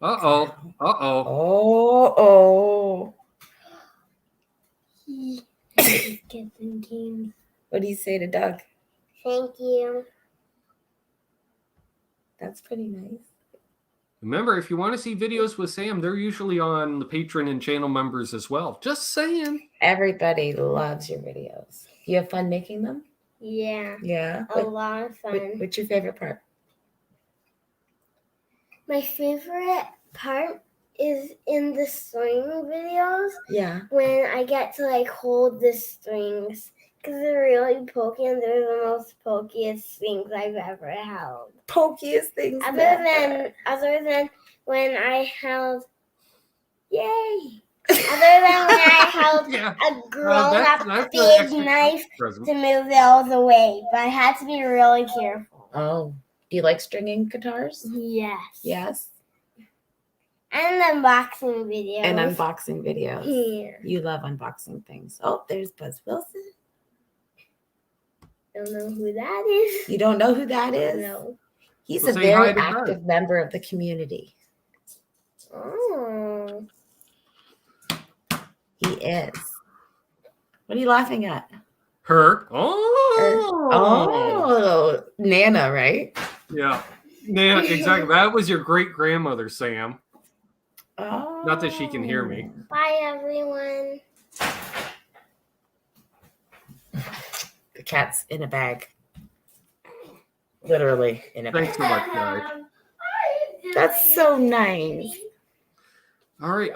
Uh-oh. Uh-oh. Oh. Getting games. What do you say to Doug? Thank you. That's pretty nice. Remember, if you want to see videos with Sam, they're usually on the patron and channel members as well. Just saying. Everybody loves your videos. You have fun making them? Yeah. Yeah. A lot of fun. What's your favorite part? My favorite part is in the string videos Yeah. when I get to like hold the strings because they're really pokey and they're the most pokiest strings I've ever held. Pokiest things. Other ever. than when I held, yay! Other than when I held Yeah. a grown-up that's big an extra knife present. to move those away, but I had to be really careful. Oh. Do you like stringing guitars? Yes. Yes. And unboxing videos. And unboxing videos. Here. You love unboxing things. Oh, there's Buzz Wilson. Don't know who that is. You don't know who that is? No. He's Well, a say hi very to active Buzz. member of the community. Oh. He is. What are you laughing at? Her. Oh. Oh, Nana, right? Yeah. Yeah, exactly. That was your great-grandmother, Sam. Oh. Not that she can hear me. Bye, everyone. The cat's in a bag. Literally in a bag. Thanks so much, guys. That's so nice. All right.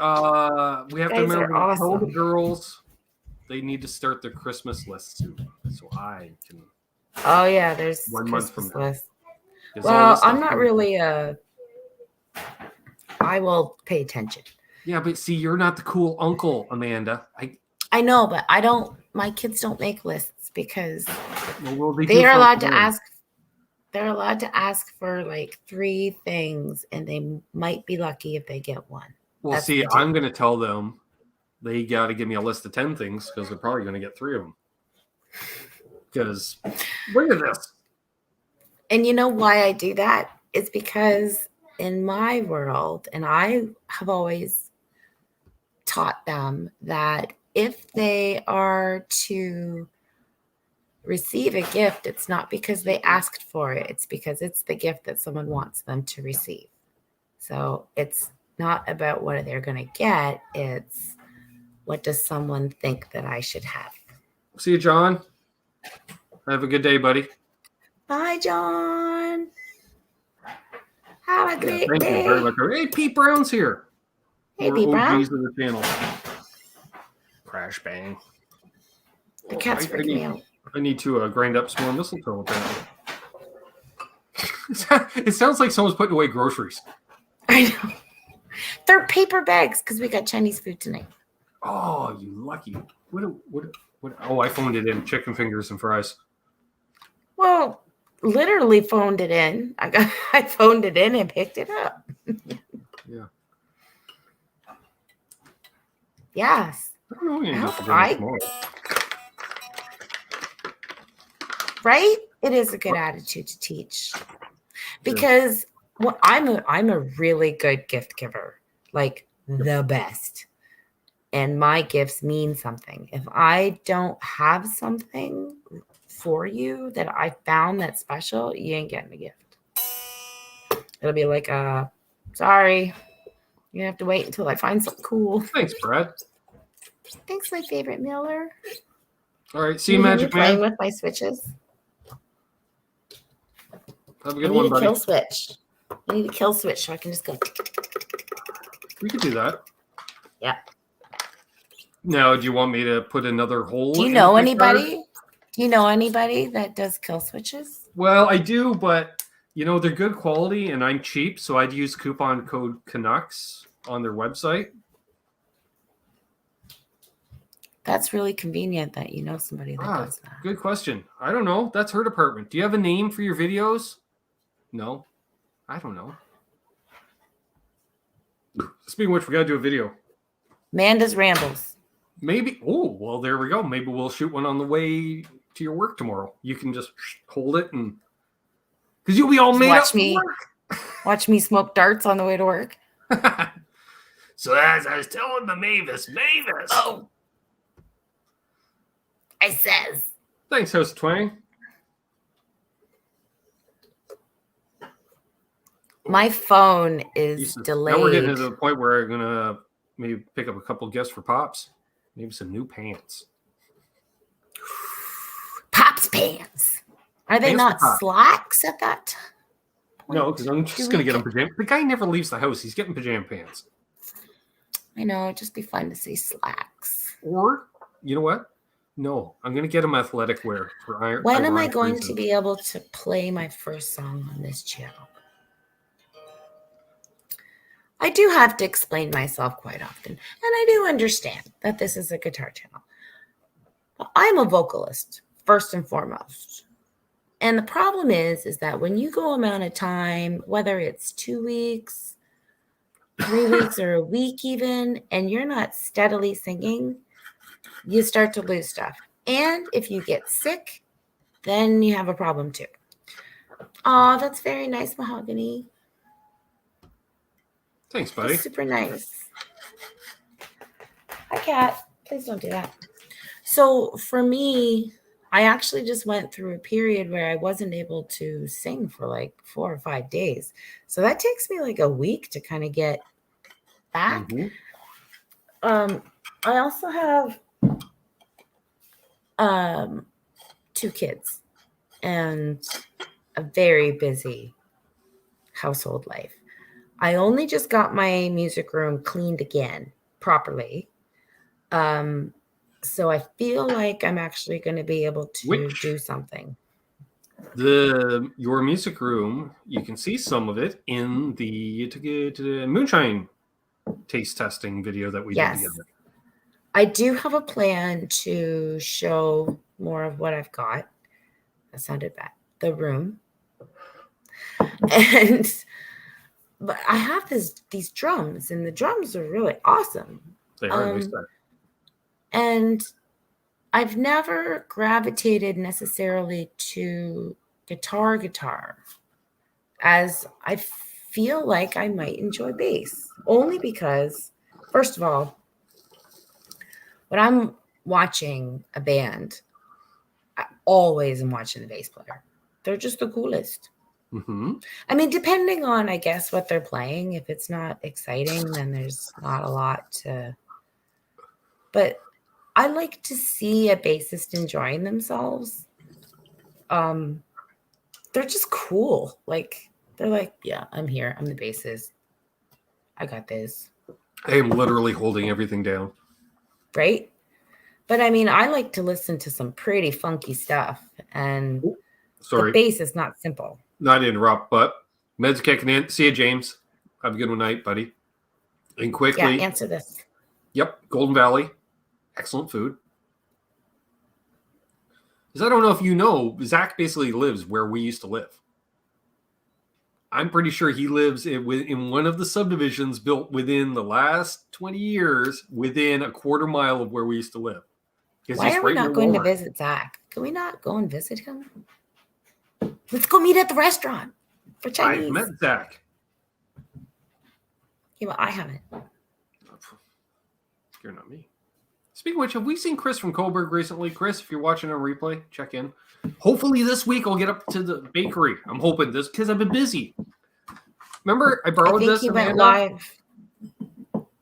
We have to Guys are remember to tell the awesome. girls they need to start their Christmas list soon, so I can. Oh yeah, there's 1 month from Christmas now. list. 'Cause all Well, this stuff I'm not comes- really I will pay attention. Yeah, but see, you're not the cool uncle, Amanda. I know, but I don't. My kids don't make lists because Well, they they do are for allowed to fun. ask. They're allowed to ask for like 3 things, and they might be lucky if they get one. Well, That's see, the deal. I'm going to tell them they got to give me a list of 10 things because they're probably going to get 3 of them. Because look at this. And you know why I do that? It's because in my world, and I have always taught them that if they are to receive a gift, it's not because they asked for it. It's because it's the gift that someone wants them to receive. So it's not about what they're going to get. It's what does someone think that I should have? See you, John. Have a good day, buddy. Bye, John. Have a Yeah, great thank day. you very much. Hey, Pete Brown's here. Hey, We're Pete Brown. OGs of the channel. Crash bang. The cat's I freaking me out. I need to grind up some more mistletoe. Apparently. It sounds like someone's putting away groceries. I know. They're paper bags because we got Chinese food tonight. Oh, you lucky. What? Oh, I phoned it in. Chicken fingers and fries. Well, literally phoned it in. I phoned it in and picked it up. Yeah. Yes. I don't know. We I need hope to dinner tomorrow. right? It is a good attitude to teach. Because I'm a really good gift giver, like the best. And my gifts mean something. If I don't have something for you that I found that's special, you ain't getting a gift. It'll be like, sorry, you have to wait until I find something cool. Thanks, Brad. Thanks, my favorite Miller. All right, see you, Magic Man. Playing with my switches. Have a good one, buddy. Killswitch. I need a Killswitch so I can just go. We could do that. Yeah. Now, do you want me to put another hole? Do you know anybody? Do you know anybody that does Killswitches? Well, I do, but they're good quality and I'm cheap, so I'd use coupon code Canucks on their website. That's really convenient that you know somebody that does that. Good question. I don't know. That's her department. Do you have a name for your videos? No. I don't know. Speaking of which, we got to do a video. Amanda's Rambles. Maybe. Oh, well, there we go. Maybe we'll shoot one on the way to your work tomorrow. You can just hold it and... Because you'll be all made up for work. Watch me smoke darts on the way to work. So as I was telling the Mavis. Oh. I says. Thanks, Host Twang. My phone is delayed. Now we're getting to the point where I'm going to maybe pick up a couple gifts for Pops. Maybe some new pants. Pops pants. Are they not slacks at that point? No, because I'm just going to get him pajama. The guy never leaves the house. He's getting pajama pants. I know. It'd just be fun to say slacks. Or, you know what? No, I'm going to get him athletic wear for iron. When am I going to be able to play my first song on this channel? I do have to explain myself quite often, and I do understand that this is a guitar channel. But I'm a vocalist, first and foremost. And the problem is that when you go amount of time, whether it's 2 weeks, 3 weeks, or a week even, and you're not steadily singing, you start to lose stuff. And if you get sick, then you have a problem too. Oh, that's very nice, Mahogany. Thanks, buddy. That's super nice. Hi, Kat. Please don't do that. So for me, I actually just went through a period where I wasn't able to sing for like 4 or 5 days. So that takes me like a week to kind of get back. I also have 2 kids and a very busy household life. I only just got my music room cleaned again properly. So I feel like I'm actually going to be able to do something. Your music room, you can see some of it in the moonshine taste testing video that we did together. I do have a plan to show more of what I've got. That sounded bad. The room. But I have these drums, and the drums are really awesome. They are really sad. And I've never gravitated necessarily to guitar, as I feel like I might enjoy bass. Only because, first of all, when I'm watching a band, I always am watching the bass player. They're just the coolest. Mm-hmm. I mean, depending on, I guess, what they're playing. If it's not exciting, then there's not a lot to... But I like to see a bassist enjoying themselves. They're just cool. Like, they're like, yeah, I'm here. I'm the bassist. I got this. I am literally holding everything down. Right? But I mean, I like to listen to some pretty funky stuff. And the bass is not simple. Not to interrupt, but meds kicking in. See you, James. Have a good one night, buddy. And quickly. Yeah, answer this. Yep. Golden Valley. Excellent food. Because I don't know if you know, Zach basically lives where we used to live. I'm pretty sure he lives in one of the subdivisions built within the last 20 years, within a quarter mile of where we used to live. Why are we not going to visit Zach? Can we not go and visit him? Let's go meet at the restaurant for Chinese. I've met Zach. Yeah, well, I haven't. You're not me. Speaking of which, have we seen Chris from Coburg recently? Chris, if you're watching on replay, check in. Hopefully this week I'll get up to the bakery. I'm hoping this because I've been busy. Remember, I borrowed this. He went live.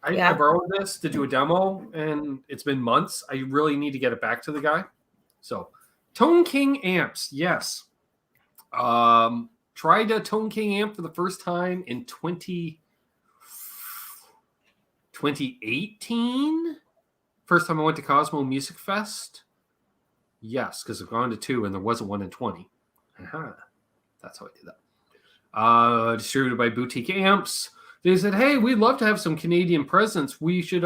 I borrowed this to do a demo, and it's been months. I really need to get it back to the guy. So, Tone King amps, yes. Tried a Tone King amp for the first time in 2018. First time I went to Cosmo Music Fest. Yes, because I've gone to 2 and there wasn't one in 20. That's how I did that. Distributed by Boutique Amps. They said, hey, we'd love to have some Canadian presence. We should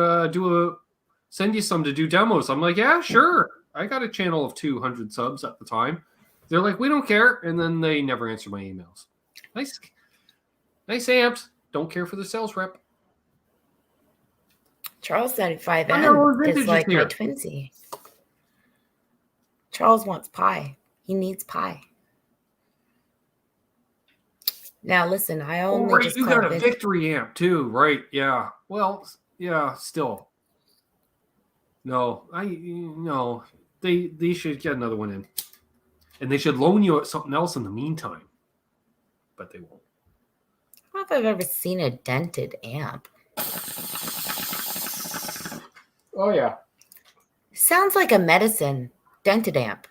send you some to do demos. I'm like, yeah, sure. I got a channel of 200 subs at the time. They're like, we don't care. And then they never answer my emails. Nice amps. Don't care for the sales rep. Charles 75M is like my twinsy. Charles wants pie. He needs pie. Now listen, I only just you got a victory amp too, right? Yeah. Well, yeah. Still, no. They should get another one in, and they should loan you something else in the meantime. But they won't. I don't know if I've ever seen a dented amp. Oh yeah. Sounds like a medicine dented amp.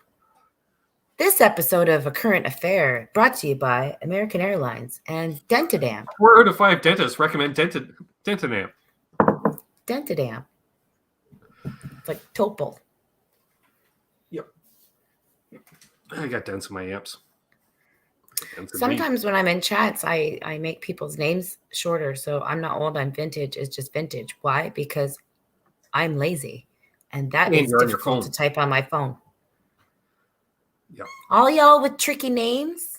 This episode of A Current Affair brought to you by American Airlines and Dented Amp. 4 out of 5 dentists recommend Dented Amp. Dented Amp. It's like Topol. Yep. I got dents in my amps. Sometimes when I'm in chats, I make people's names shorter. So I'm not old, I'm vintage. It's just vintage. Why? Because I'm lazy. And that is difficult to type on my phone. Yep. All y'all with tricky names,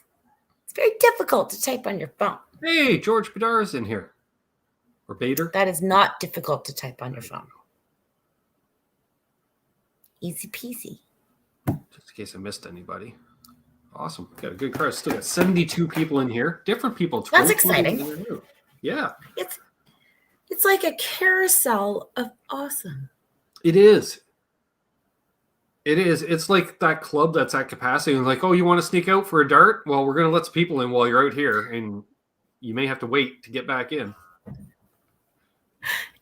it's very difficult to type on your phone. Hey, George Badar is in here. Or Bader. That is not difficult to type on your phone. Easy peasy. Just in case I missed anybody. Awesome. Got a good crowd. Still got 72 people in here. Different people. That's exciting. Yeah. It's like a carousel of awesome. It is. It is. It's like that club that's at capacity and like, oh, you want to sneak out for a dart? Well, we're going to let some people in while you're out here, and you may have to wait to get back in.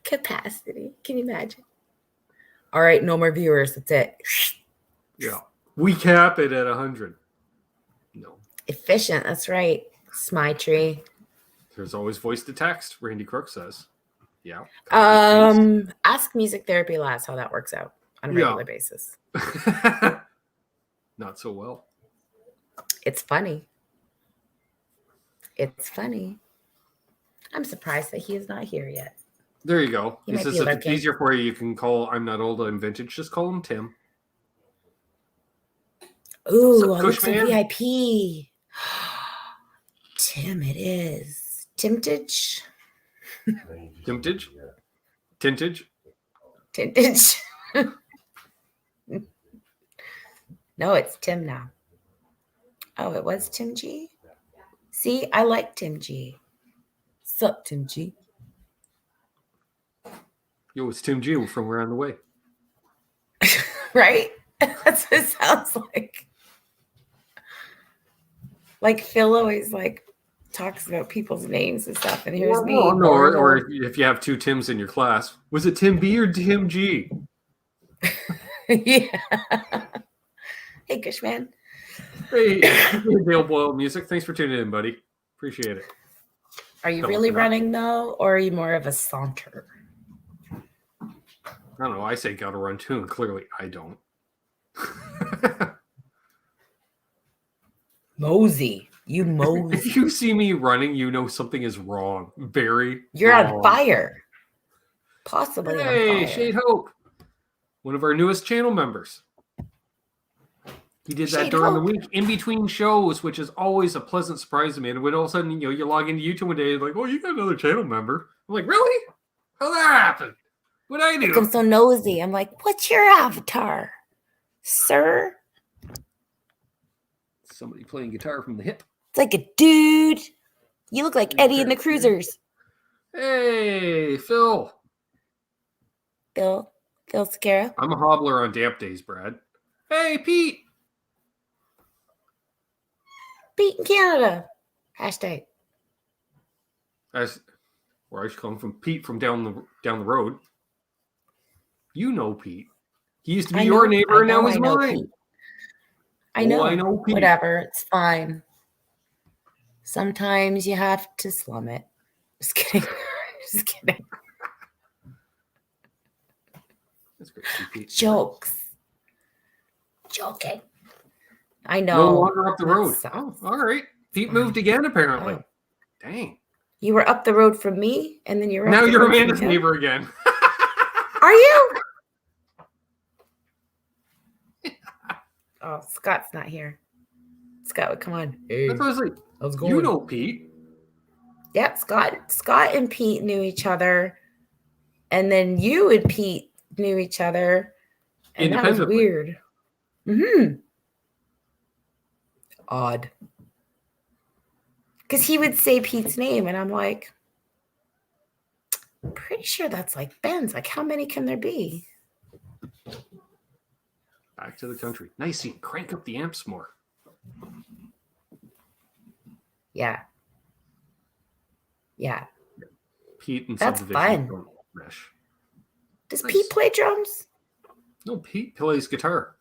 Capacity. Can you imagine? All right, no more viewers. That's it. Yeah. We cap it at 100. No. Efficient. That's right. Smy There's always voice to text, Randy Crook says. Yeah. Ask Music Therapy Lass how that works out on a regular basis. Not so well. It's funny. It's funny. I'm surprised that he is not here yet. There you go. He says if lurking. it's easier for you, you can call I'm not old, I'm vintage. Just call him Tim. Ooh, Alexa VIP. Tim, it is. Timtage? Timtage? Tintage? Tintage. No, it's Tim now. Oh, it was Tim G? See, I like Tim G. Sup, Tim G? Yo, it's Tim G from Around the Way. Right? That's what it sounds like. Like Phil always talks about people's names and stuff, and here's me. No, or if you have 2 Tims in your class, was it Tim B or Tim G? Yeah. Hey, Gushman. Hey, Dale Boyle Music. Thanks for tuning in, buddy. Appreciate it. Are you really running though, or are you more of a saunter? I don't know. I say gotta run too, and clearly I don't. Mosey. You mosey. If you see me running, you know something is wrong. You're wrong. on fire. Possibly on fire. Hey, Shade Hope. One of our newest channel members. He did that during the week in between shows, which is always a pleasant surprise to me. And when all of a sudden, you log into YouTube one day, like, oh, you got another channel member. I'm like, really? How'd that happen? What'd I do? I'm so nosy. I'm like, what's your avatar, sir? Somebody playing guitar from the hip. It's like a dude. You look like Eddie and the Cruisers. Hey, Phil. Phil Sequeira. I'm a hobbler on damp days, Brad. Hey, Pete. Pete in Canada. Hashtag. Where I should call him from Pete from down the road. You know Pete. He used to be your neighbor, and now he's mine. Pete. I know. I know Pete. Whatever. It's fine. Sometimes you have to slum it. Just kidding. Just kidding. That's great, Pete. Jokes. Joking. I know. No longer up the road. Oh, all right. Pete moved again, apparently. Oh. Dang. You were up the road from me, and then now you're Amanda's neighbor again. Are you? Oh, Scott's not here. Scott, come on. Hey, that's what I was like. How's it going? You know Pete. Yeah, Scott and Pete knew each other, and then you and Pete knew each other, and that was weird. Odd. Because he would say Pete's name, and I'm like, I'm pretty sure that's like Ben's. Like, how many can there be? Back to the country. Nice. You can crank up the amps more. Yeah. Yeah. Pete and that's Subdivision. fun. Mesh. Does Pete play drums? No, Pete plays guitar.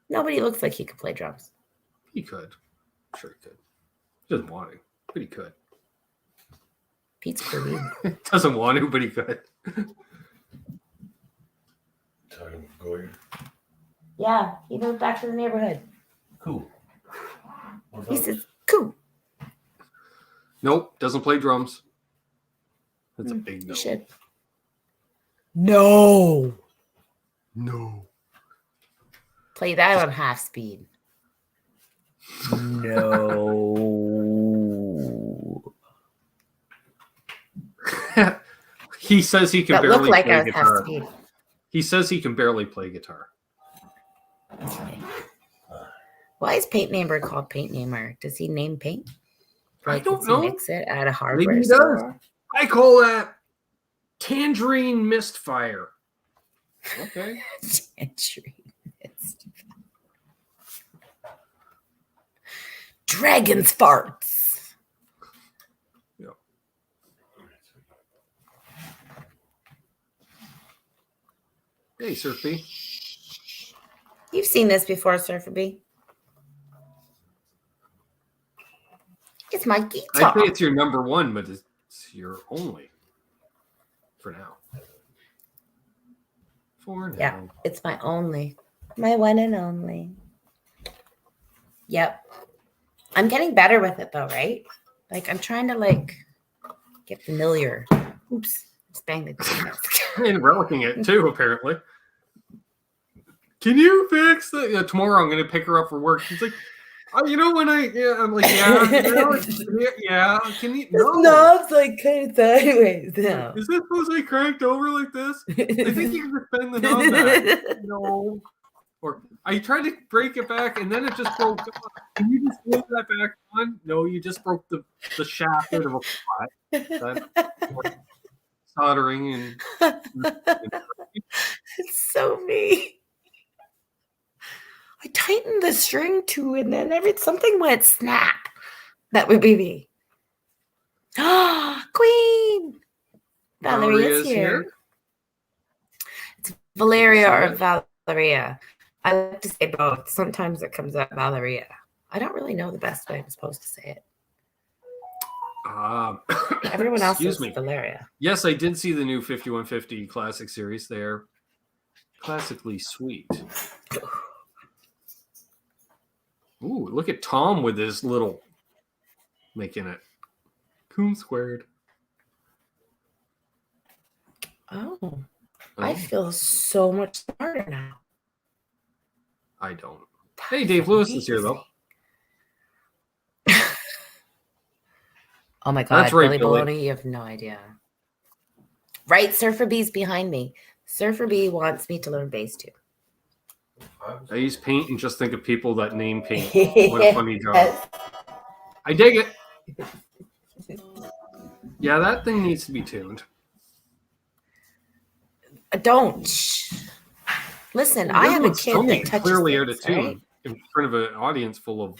Nobody looks like he could play drums. He could. I'm sure he could. He doesn't want to, but he could. Pete's pretty. Doesn't want to, but he could. Time going. Yeah, he moved back to the neighborhood. Cool. He says, cool. Nope, doesn't play drums. That's a big no. You should. No. No. Play that on half speed. No. He says he can that barely like play guitar. Half speed. He says he can barely play guitar. Okay. Why is Paint Namer called Paint Namer? Does he name paint? I don't know. Mix it at a hardware Maybe he store? does. I call that tangerine mistfire. Okay. Tangerine mistfire. Dragon's farts. Yeah. Hey, Surf B. You've seen this before, Surfer B. It's my guitar. I think it's your number one, but it's your only for now. For now. Yeah, it's my only. My one and only. Yep. I'm getting better with it though, right? Like I'm trying to get familiar. Oops. Just banged the desk. And relicking it too, apparently. Can you fix that? Yeah, tomorrow I'm going to pick her up for work. She's like, oh, when I'm like, yeah, yeah. Can you? No. The knob's kind of sideways now. Is this supposed to be cranked over like this? I think you can just bend the knob back. No. Or I tried to break it back and then it just broke. Can you just glue that back on? No, you just broke the shaft out of a pot. Soldering and it's so me. I tightened the string too, and then something went snap. That would be me. Ah, Queen! Valeria's here. It's Valeria or Valeria. I like to say both. Sometimes it comes out Valeria. I don't really know the best way I'm supposed to say it. Everyone else is Valeria. Yes, I did see the new 5150 Classic Series. They're classically sweet. Ooh, look at Tom with his little making it. Coon squared. Oh, I feel so much smarter now. I don't. Hey, Dave Lewis is here, though. Oh, my God. That's right, Billy Billy. Baloney, you have no idea. Right, Surfer B's behind me. Surfer B wants me to learn bass, too. I use paint and just think of people that name paint. What a funny job. I dig it. Yeah, that thing needs to be tuned. Don't. Listen, I have a kid that touches clearly things, out of tune right? in front of an audience full of.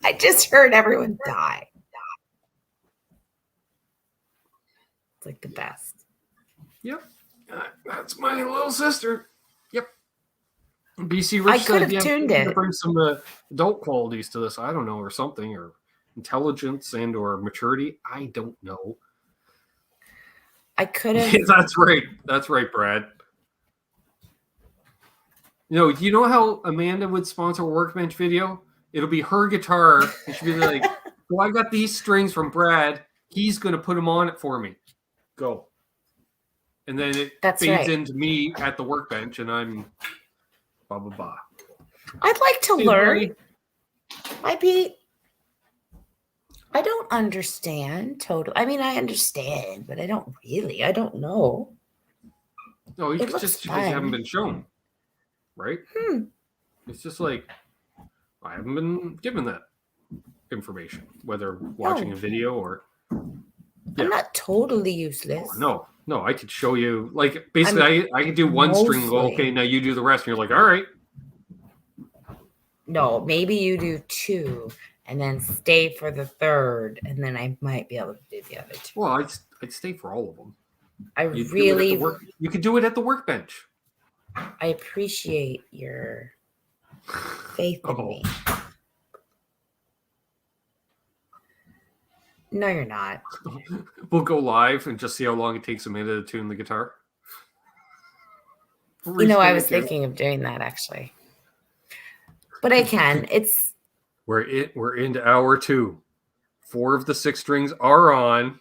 I just heard everyone die. It's like the best. Yep, that's my little sister. Yep. BC Rich I could have said, tuned it. Bring some adult qualities to this. I don't know, or something, or intelligence and or maturity. I don't know. I could have. Yeah, that's right. That's right, Brad. You know how Amanda would sponsor a workbench video? It'll be her guitar, and she'll be like, "Well, I got these strings from Brad. He's going to put them on it for me. Go." And then it fades into me at the workbench, and I'm blah blah blah. I'd like to learn. I don't understand totally. I mean, I understand, but I don't really. I don't know. No, it's just because you haven't been shown, right? It's just like I haven't been given that information, whether watching a video or. Yeah. I'm not totally useless. Oh, no, I could show you. Like basically, I could do one string. Go, okay, now you do the rest, and you're like, all right. No, maybe you do two. And then stay for the third, and then I might be able to do the other two. Well, I'd stay for all of them. You could do it at the workbench. I appreciate your faith in me. No, you're not. We'll go live and just see how long it takes Amanda to tune the guitar. I was thinking of doing that actually, but I can. We're into hour 2. 4 of the 6 strings are on.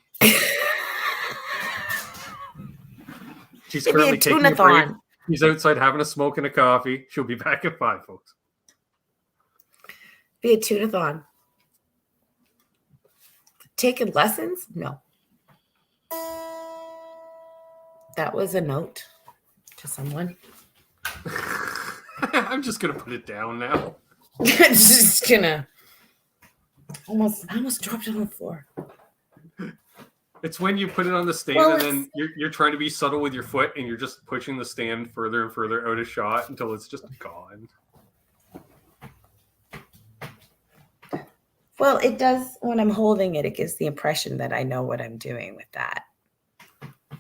She's currently taking a break. She's outside having a smoke and a coffee. She'll be back at 5, folks. Be a tune-a-thon. Taking lessons? No. That was a note to someone. I'm just gonna put it down now. Just gonna I almost dropped it on the floor. It's when you put it on the stand and then you're trying to be subtle with your foot and you're just pushing the stand further and further out of shot until it's just gone. Well, it does when I'm holding it. It gives the impression that I know what I'm doing with that.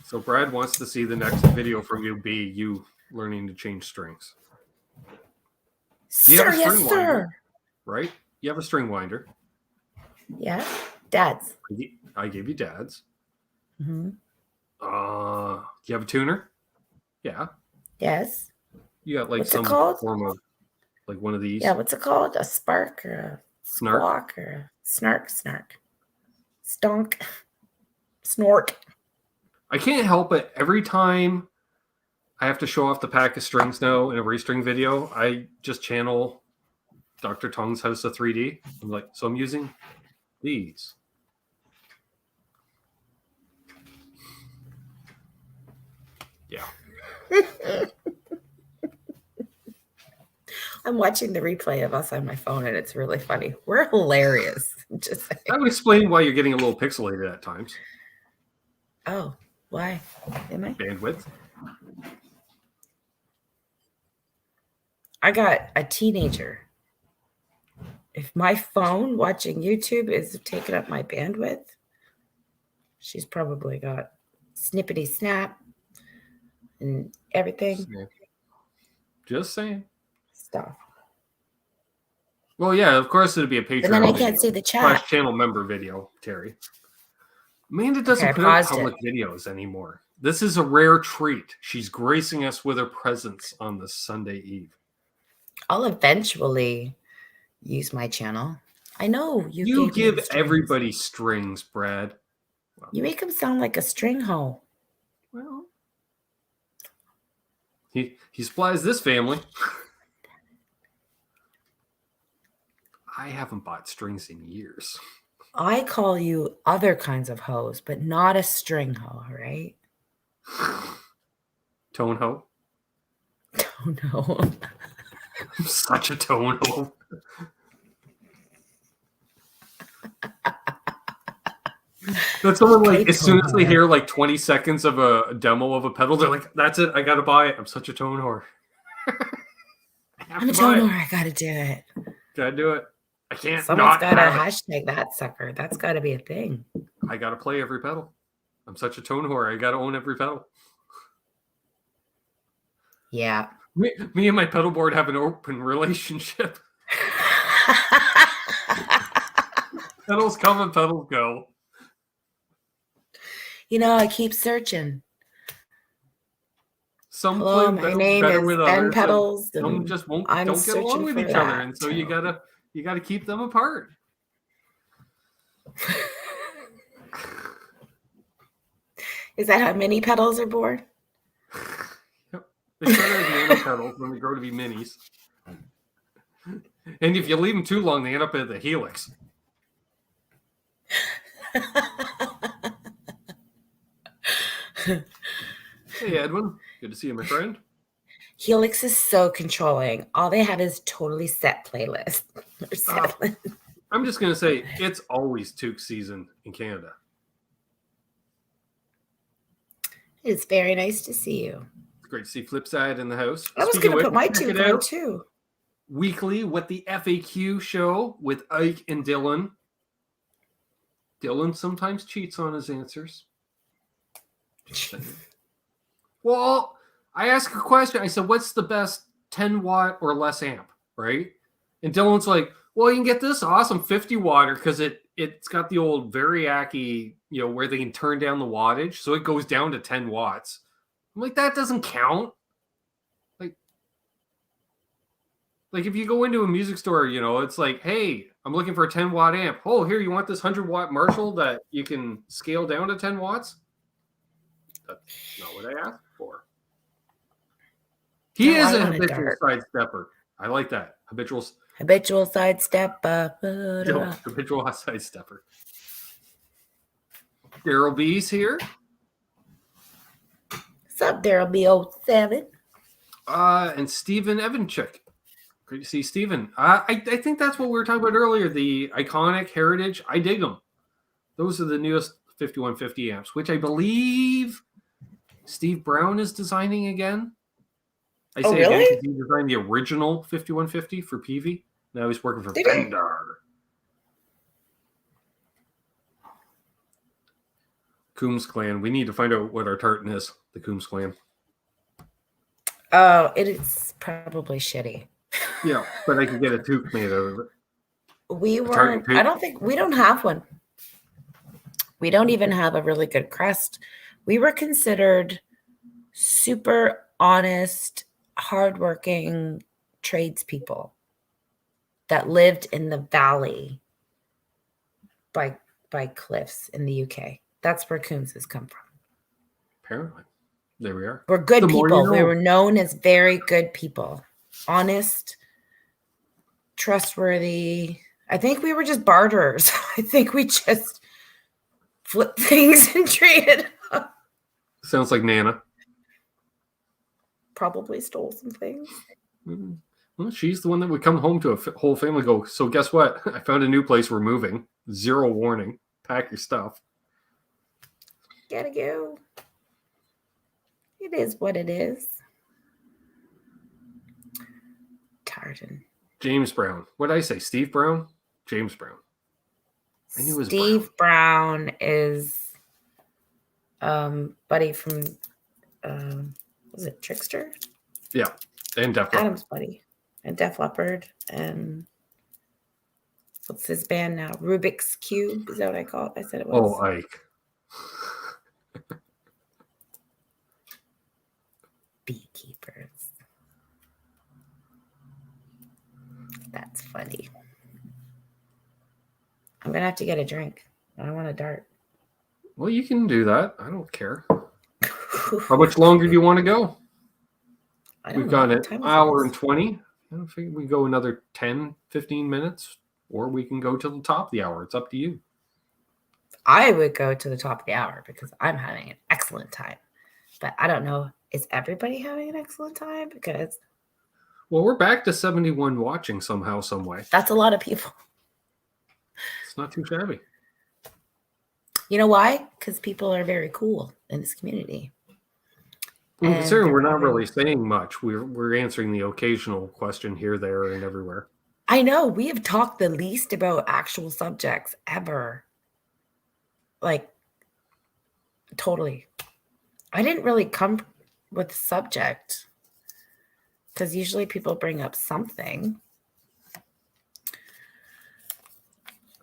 So Brad wants to see the next video from you be you learning to change strings. Sir, yes, sir. Right? You have a string winder. Yeah. Dad's. I gave you Dad's. Mm-hmm. Do you have a tuner? Yeah. Yes. You got like some form of like one of these. Yeah, what's it called? A spark or a squawk or a snark. Stonk. Snork. I can't help it. Every time I have to show off the pack of strings now in a restring video, I just channel Dr. Tong's House of 3D. I'm like, so I'm using these. Yeah. I'm watching the replay of us on my phone and it's really funny. We're hilarious. Just saying. That would explain why you're getting a little pixelated at times. Oh, why? Am I? Bandwidth. I got a teenager. If my phone watching YouTube is taking up my bandwidth, she's probably got snippety snap and everything. Just saying. Stuff. Well, yeah, of course it'd be a Patreon. And then I can't see the chat. Channel member video, Terry. Amanda doesn't put out public videos anymore. This is a rare treat. She's gracing us with her presence on this Sunday Eve. I'll eventually use my channel. I know you give everybody strings, Brad. Well, you make him sound like a string hoe. Well, he supplies this family. I haven't bought strings in years. I call you other kinds of hoes, but not a string hoe, right? Tone hoe. Oh no. I'm such a tone hoe. That's someone like, as soon as they hear like 20 seconds of a demo of a pedal, they're like, that's it, I gotta buy it. I'm such a tone whore. I'm a tone whore, I gotta do it. Gotta do it. I can't. Someone's gotta hashtag that sucker. That's gotta be a thing. I gotta play every pedal. I'm such a tone whore. I gotta own every pedal. Yeah. Me and my pedal board have an open relationship. Pedals come and pedals go. You know, I keep searching. Hello, my name is Ben Pedals. Some just don't get along with each other, and so you gotta keep them apart. Is that how mini pedals are born? Yep. They start as nano pedals when they grow to be minis. And if you leave them too long, they end up at the helix. Hey, Edwin. Good to see you, my friend. Helix is so controlling. All they have is totally set playlist. I'm just going to say, it's always toque season in Canada. It's very nice to see you. It's great to see Flipside in the house. I was going to put my toque on too. Weekly with the FAQ show with Ike and Dylan. Dylan sometimes cheats on his answers. Well, I asked a question. I said, what's the best 10 watt or less amp, right? And Dylan's like, well, you can get this awesome 50 watt because it's got the old Variac-y, where they can turn down the wattage. So it goes down to 10 watts. I'm like, that doesn't count. Like if you go into a music store, it's like, hey, I'm looking for a 10 watt amp. Oh, here, you want this 100 watt Marshall that you can scale down to 10 watts? That's not what I asked for. He is a habitual sidestepper. I like that. Habitual sidestepper. Habitual sidestepper. Daryl B's here. What's up, Daryl B. 07? And Steven Evanchik. Great to see Steven. I think that's what we were talking about earlier. The iconic heritage. I dig them. Those are the newest 5150 amps, which I believe Steve Brown is designing again. I say really? again because he designed the original 5150 for PV. Now he's working for Fender. Coombs clan. We need to find out what our tartan is. The Coombs clan. Oh, it is probably shitty. Yeah, but I can get a toque made out of it. We don't have one. We don't even have a really good crest. We were considered super honest, hardworking tradespeople that lived in the valley by cliffs in the UK. That's where Coombs has come from. Apparently. There we are. We're good people. We were known as very good people. Honest, trustworthy. I think we were just barterers. I think we just flipped things and traded. Sounds like Nana. Probably stole some things. Mm-hmm. Well, she's the one that would come home to a whole family go, so guess what? I found a new place. We're moving. 0 warning. Pack your stuff. Gotta go. It is what it is. Tartan. James Brown. What did I say? Steve Brown? James Brown. I knew it was Steve Brown is buddy from was it Trickster? Yeah. And Def Leppard. Adam's buddy. And Def Leppard. And what's his band now? Rubik's Cube. Is that what I call it? I said it was. Oh, Ike. Beekeepers. That's funny. I'm gonna have to get a drink. I don't want a dart. Well, you can do that. I don't care. How much longer do you want to go? We've got an hour and 20. I don't think we go another 10, 15 minutes, or we can go to the top of the hour. It's up to you. I would go to the top of the hour because I'm having an excellent time. But I don't know. Is everybody having an excellent time? Because Well, we're back to 71 watching somehow, some way. that's a lot of people. It's not too shabby. You know why? Because people are very cool in this community. Well, And considering we're they're not all really saying much, we're answering the occasional question here, there, and everywhere. I know we have talked the least about actual subjects ever. Like, totally. I didn't really come with subject because usually people bring up something.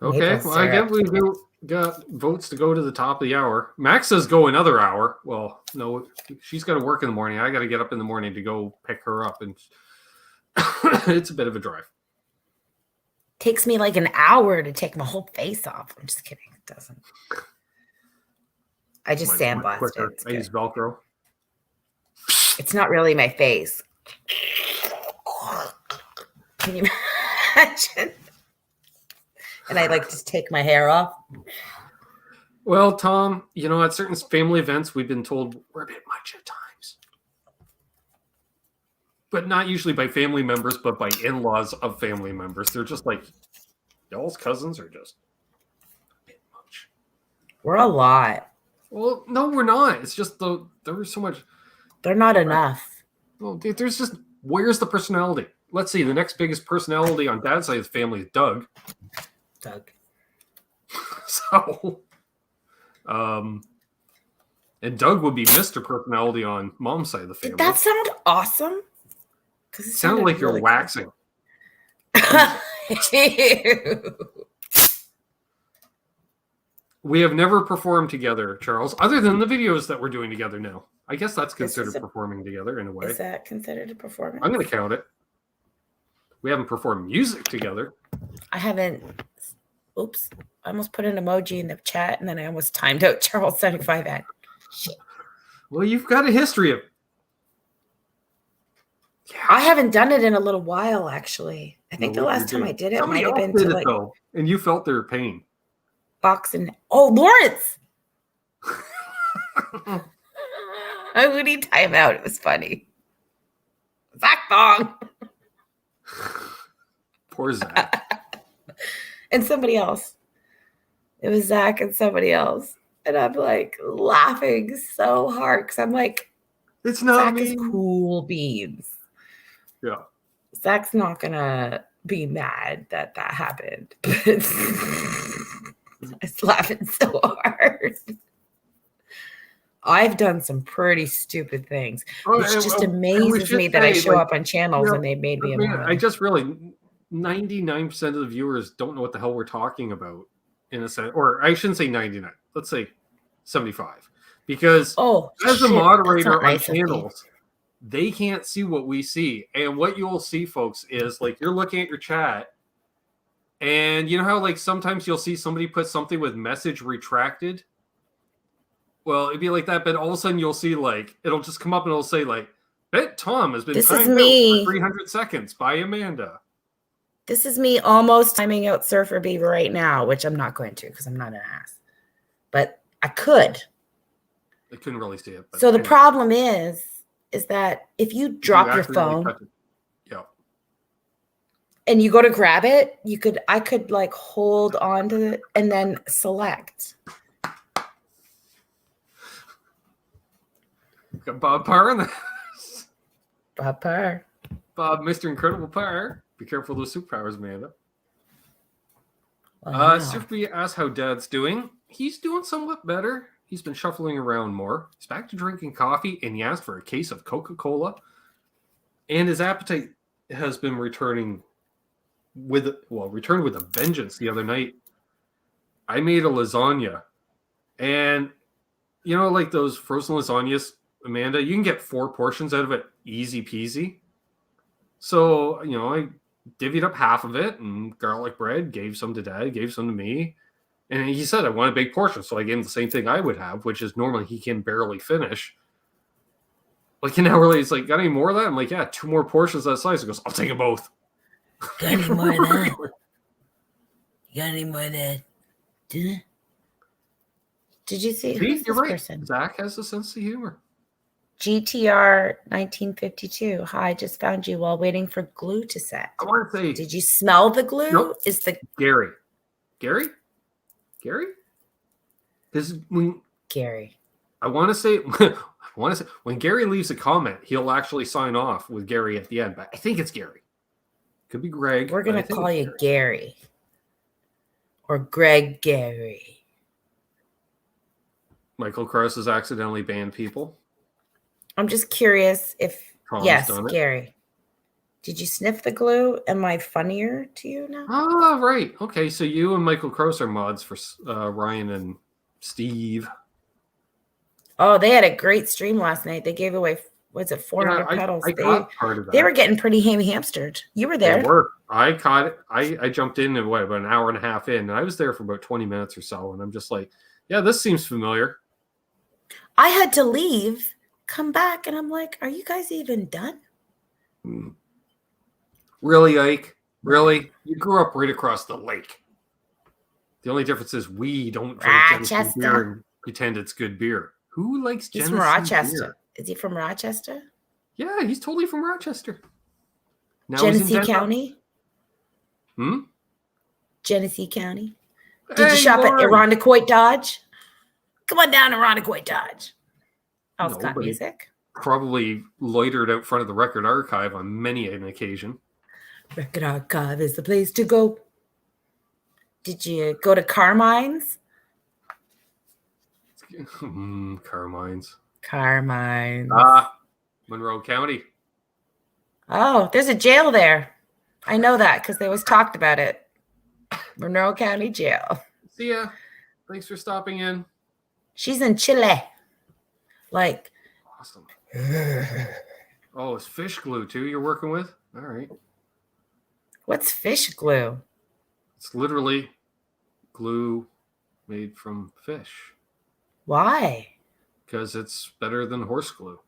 Okay, Maple well, I guess syrup. we got votes to go to the top of the hour. Max says go another hour. Well, no, she's got to work in the morning. I got to get up in the morning to go pick her up, and it's a bit of a drive. Takes me like an hour to take my whole face off. I'm just kidding. It doesn't. I just Mine's much sandblast quicker. it. I use Velcro. It's not really my face. Can you imagine? And I like just take my hair off. Well, Tom, you know, at certain family events, we've been told we're a bit much at times. But not usually by family members, but by in-laws of family members. They're just like, y'all's cousins are just a bit much. We're a lot. Well, no, we're not. It's just there was so much. They're not enough. Well, there's just, where's the personality? Let's see, the next biggest personality on Dad's side of the family is Doug. Doug. So, and Doug would be Mr. Personality on Mom's side of the family. Did that sound awesome? Because It sounded like you're waxing. Ew. We have never performed together, Charles, other than the videos that we're doing together now. I guess that's considered performing together in a way. Is that considered a performance? I'm going to count it. We haven't performed music together. I haven't. Oops. I almost put an emoji in the chat and then I almost timed out Charles 75 ad. Shit. Well, you've got a history of. Yeah. I haven't done it in a little while, actually. I think the last time I did it Somebody might have else been did to it, like though, and you felt their pain. boxing. Oh, Lawrence! I would need time out. It was funny. Zach Bong. Poor Zach. And somebody else. It was Zach and somebody else. And I'm like laughing so hard because I'm like, It's not Zach me. is cool beans. Yeah. Zach's not going to be mad that happened. I was laughing so hard. I've done some pretty stupid things. It just amazes me that I show up on channels and they made me a mom. I just really 99% of the viewers don't know what the hell we're talking about in a sense, or I shouldn't say 99. Let's say 75, because as a moderator on channels, they can't see what we see, and what you'll see, folks, is like you're looking at your chat, and you know how like sometimes you'll see somebody put something with message retracted. Well, it'd be like that, but all of a sudden you'll see like it'll just come up and it'll say like, "Bet Tom has been This is timed out me. for 300 seconds by Amanda." This is me almost timing out Surfer Beaver right now, which I'm not going to because I'm not an ass. But I could. I couldn't really see it. But So the anyway. problem is that if you drop your phone and you go to grab it, I could like hold on to it and then select. Got Bob Parr in the house. Bob Parr. Bob, Mr. Incredible Parr. Be careful of those superpowers, Amanda. Wow. Surfy asks how Dad's doing. He's doing somewhat better. He's been shuffling around more. He's back to drinking coffee, and he asked for a case of Coca-Cola. And his appetite has been returned with a vengeance the other night. I made a lasagna. And, you know, like those frozen lasagnas, Amanda, you can get 4 portions out of it easy peasy. So, you know, I divvied up half of it and garlic bread, gave some to Dad, gave some to me. And he said, I want a big portion. So I gave him the same thing I would have, which is normally he can barely finish. Like an hour later, he's like, got any more of that? I'm like, yeah, 2 more portions of that size. He goes, I'll take them both. Got any more of that? You got any more of that? Did you see? See, Who's you're this right. person? Zach has a sense of humor. GTR 1952. Hi, just found you while waiting for glue to set. I want to say. Did you smell the glue? Nope. Is the Gary? Because when Gary? I want to say, when Gary leaves a comment, he'll actually sign off with Gary at the end. But I think it's Gary. Could be Greg. We're gonna call you Gary or Greg Gary. Michael Krause has accidentally banned people. I'm just curious if Tom's yes, done it. Gary. Did you sniff the glue? Am I funnier to you now? Oh, right. Okay, so you and Michael Krause are mods for Ryan and Steve. Oh, they had a great stream last night. They gave away, what's it, 400 pedals. I caught part of that. They were getting pretty hamstered. You were there. They were. I caught it. I jumped in about an hour and a half in, and I was there for about 20 minutes or so, and I'm just like, yeah, this seems familiar. I had to leave, come back, and I'm like, are you guys even done? Really, Ike? Really? You grew up right across the lake. The only difference is we don't drink Genesee beer and pretend it's good beer. Who likes Genesee He's from Rochester. beer? Is he from Rochester? Yeah, he's totally from Rochester. Now Genesee County? Genesee County. Did you shop at Irondequoit Dodge? Come on down to Irondequoit Dodge. Oh, Scott Music. Probably loitered out front of the Record Archive on many an occasion. Record Archive is the place to go. Did you go to Carmine's? Carmine's. Monroe County. Oh, there's a jail there. I know that because they always talked about it. Monroe County Jail. See ya. Thanks for stopping in. She's in Chile. Like. Awesome. Oh, it's fish glue too you're working with? All right. What's fish glue? It's literally glue made from fish. Why? Because it's better than horse glue.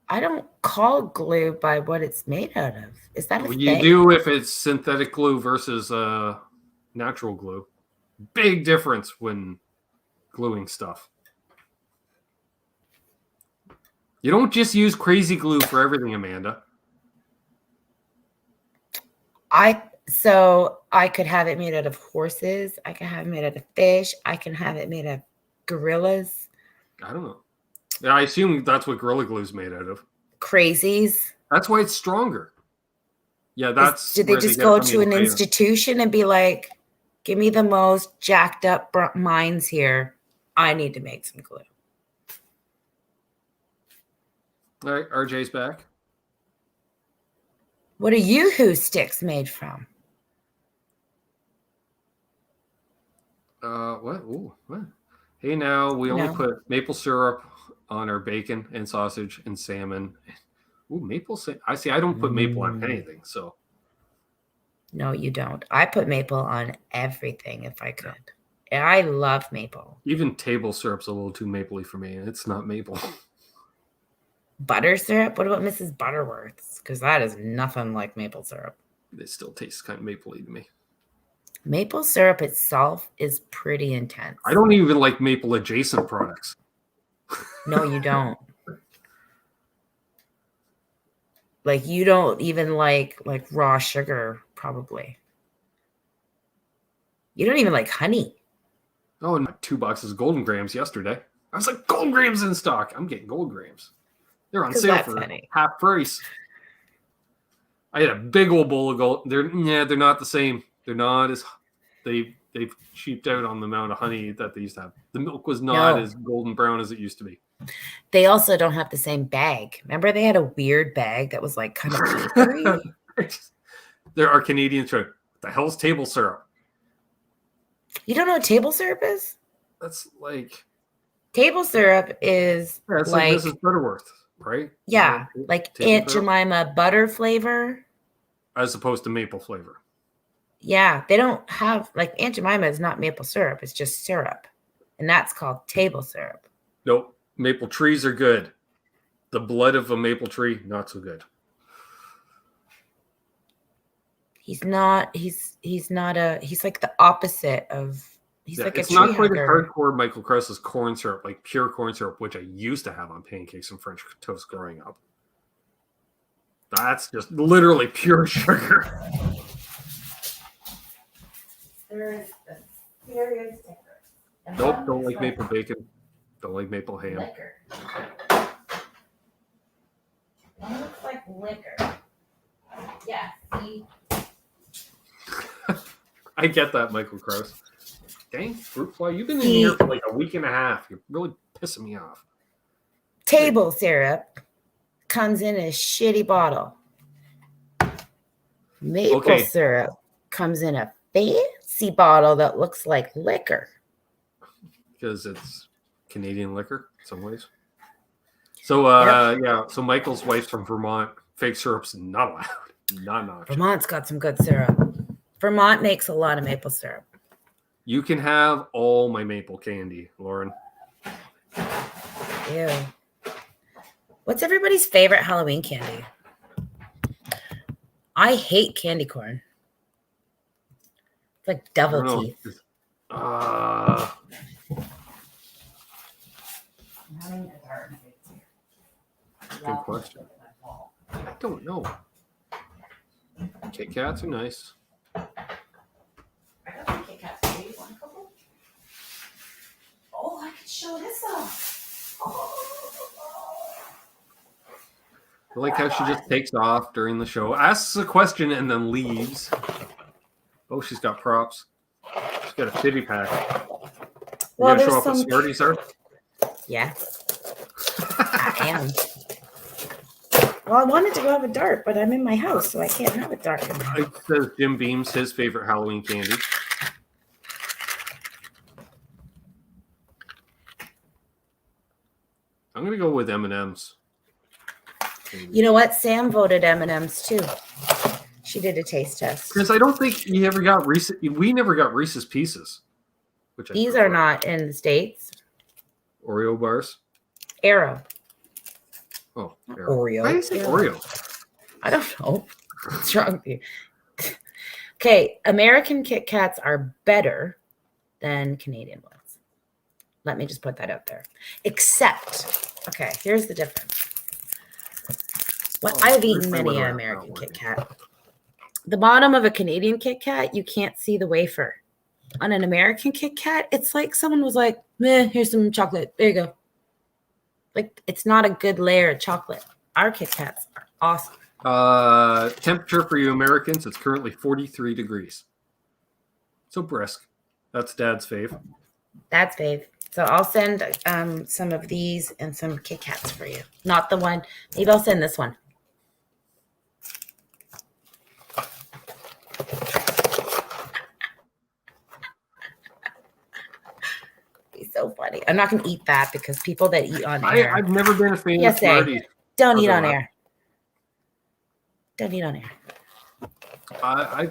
I don't call glue by what it's made out of. Is that a thing? You do if it's synthetic glue versus natural glue. Big difference when gluing stuff. You don't just use crazy glue for everything, Amanda. So I could have it made out of horses. I can have it made out of fish. I can have it made out of gorillas. I don't know. Yeah, I assume that's what Gorilla Glue is made out of. Crazies. That's why it's stronger. Yeah, that's. Did they just go to an institution and be like, give me the most jacked up minds here. I need to make some glue. All right, RJ's back. What are Yoo-hoo sticks made from? What? Ooh, what? Hey, now we only put maple syrup on our bacon and sausage and salmon. Ooh, maple. I see. I don't put maple on anything. So. No, you don't. I put maple on everything if I could. Yeah. I love maple. Even table syrup's a little too mapley for me. It's not maple. Butter syrup? What about Mrs. Butterworth's? Because that is nothing like maple syrup. It still tastes kind of mapley to me. Maple syrup itself is pretty intense. I don't even like maple adjacent products. No, you don't. Like you don't even like raw sugar, probably. You don't even like honey. Oh, not 2 boxes of Golden Grams yesterday. I was like, Golden Grams in stock. I'm getting Gold Grams. They're on sale for half price. I had a big old bowl of gold. They're not the same. They're not as they've cheaped out on the amount of honey that they used to have. The milk was not as golden brown as it used to be. They also don't have the same bag. Remember, they had a weird bag that was like kind of papery. There are Canadians trying. What the hell's table syrup? You don't know what table syrup is? That's like table syrup is like Mrs. Butterworth, right? Yeah, like Aunt Jemima butter flavor, as opposed to maple flavor. Yeah, they don't have like Aunt Jemima is not maple syrup; it's just syrup, and that's called table syrup. Nope, maple trees are good. The blood of a maple tree, not so good. He's not. He's like the opposite of. He's like a it's tree not quite as hugger. hardcore Michael Krause's corn syrup, like pure corn syrup, which I used to have on pancakes and French toast growing up. That's just literally pure sugar. There's the serious sticker. Nope, don't like maple bacon. Don't like maple ham. Liquor. That looks like liquor. Yeah, see? I get that, Michael Krause. Dang, fruit fly, you've been in here for like a week and a half. You're really pissing me off. Table syrup comes in a shitty bottle. Maple syrup comes in a fancy bottle that looks like liquor. Because it's Canadian liquor in some ways. So, so Michael's wife's from Vermont. Fake syrup's not allowed. Not an option. Vermont's got some good syrup. Vermont makes a lot of maple syrup. You can have all my maple candy, Lauren. Ew. What's everybody's favorite Halloween candy? I hate candy corn. It's like devil teeth. Good question. I don't know. Kit Kats are nice. I got Kit Kats. Do you want a couple? Oh, I could show this off. I like how she just takes off during the show, asks a question, and then leaves. Oh, she's got props. She's got a fitty pack. You gonna show off what Smarties are? Yeah. I am. Well, I wanted to go have a dart, but I'm in my house, so I can't have a dart in my house. It says Jim Beam's his favorite Halloween candy. I'm gonna go with M&M's. You know what? Sam voted M&M's too. She did a taste test. Because I don't think we never got Reese's Pieces. Which These are not in the States. Oreo bars. Arrow. Oh, Oreo. Why do you say Oreo? I don't know. What's wrong with you? Okay, American Kit Kats are better than Canadian ones. Let me just put that out there. Except, okay, here's the difference. I've eaten many an American Kit Kat. The bottom of a Canadian Kit Kat, you can't see the wafer. On an American Kit Kat, it's like someone was like, meh, here's some chocolate. There you go. Like, it's not a good layer of chocolate. Our Kit Kats are awesome. Temperature for you Americans, it's currently 43 degrees. So brisk. That's Dad's fave. That's fave. So I'll send some of these and some Kit Kats for you. Not the one. Maybe I'll send this one. So funny. I'm not going to eat that because people that eat on air. I've never been a fan of Smarties. Don't eat on air. Don't eat on air. I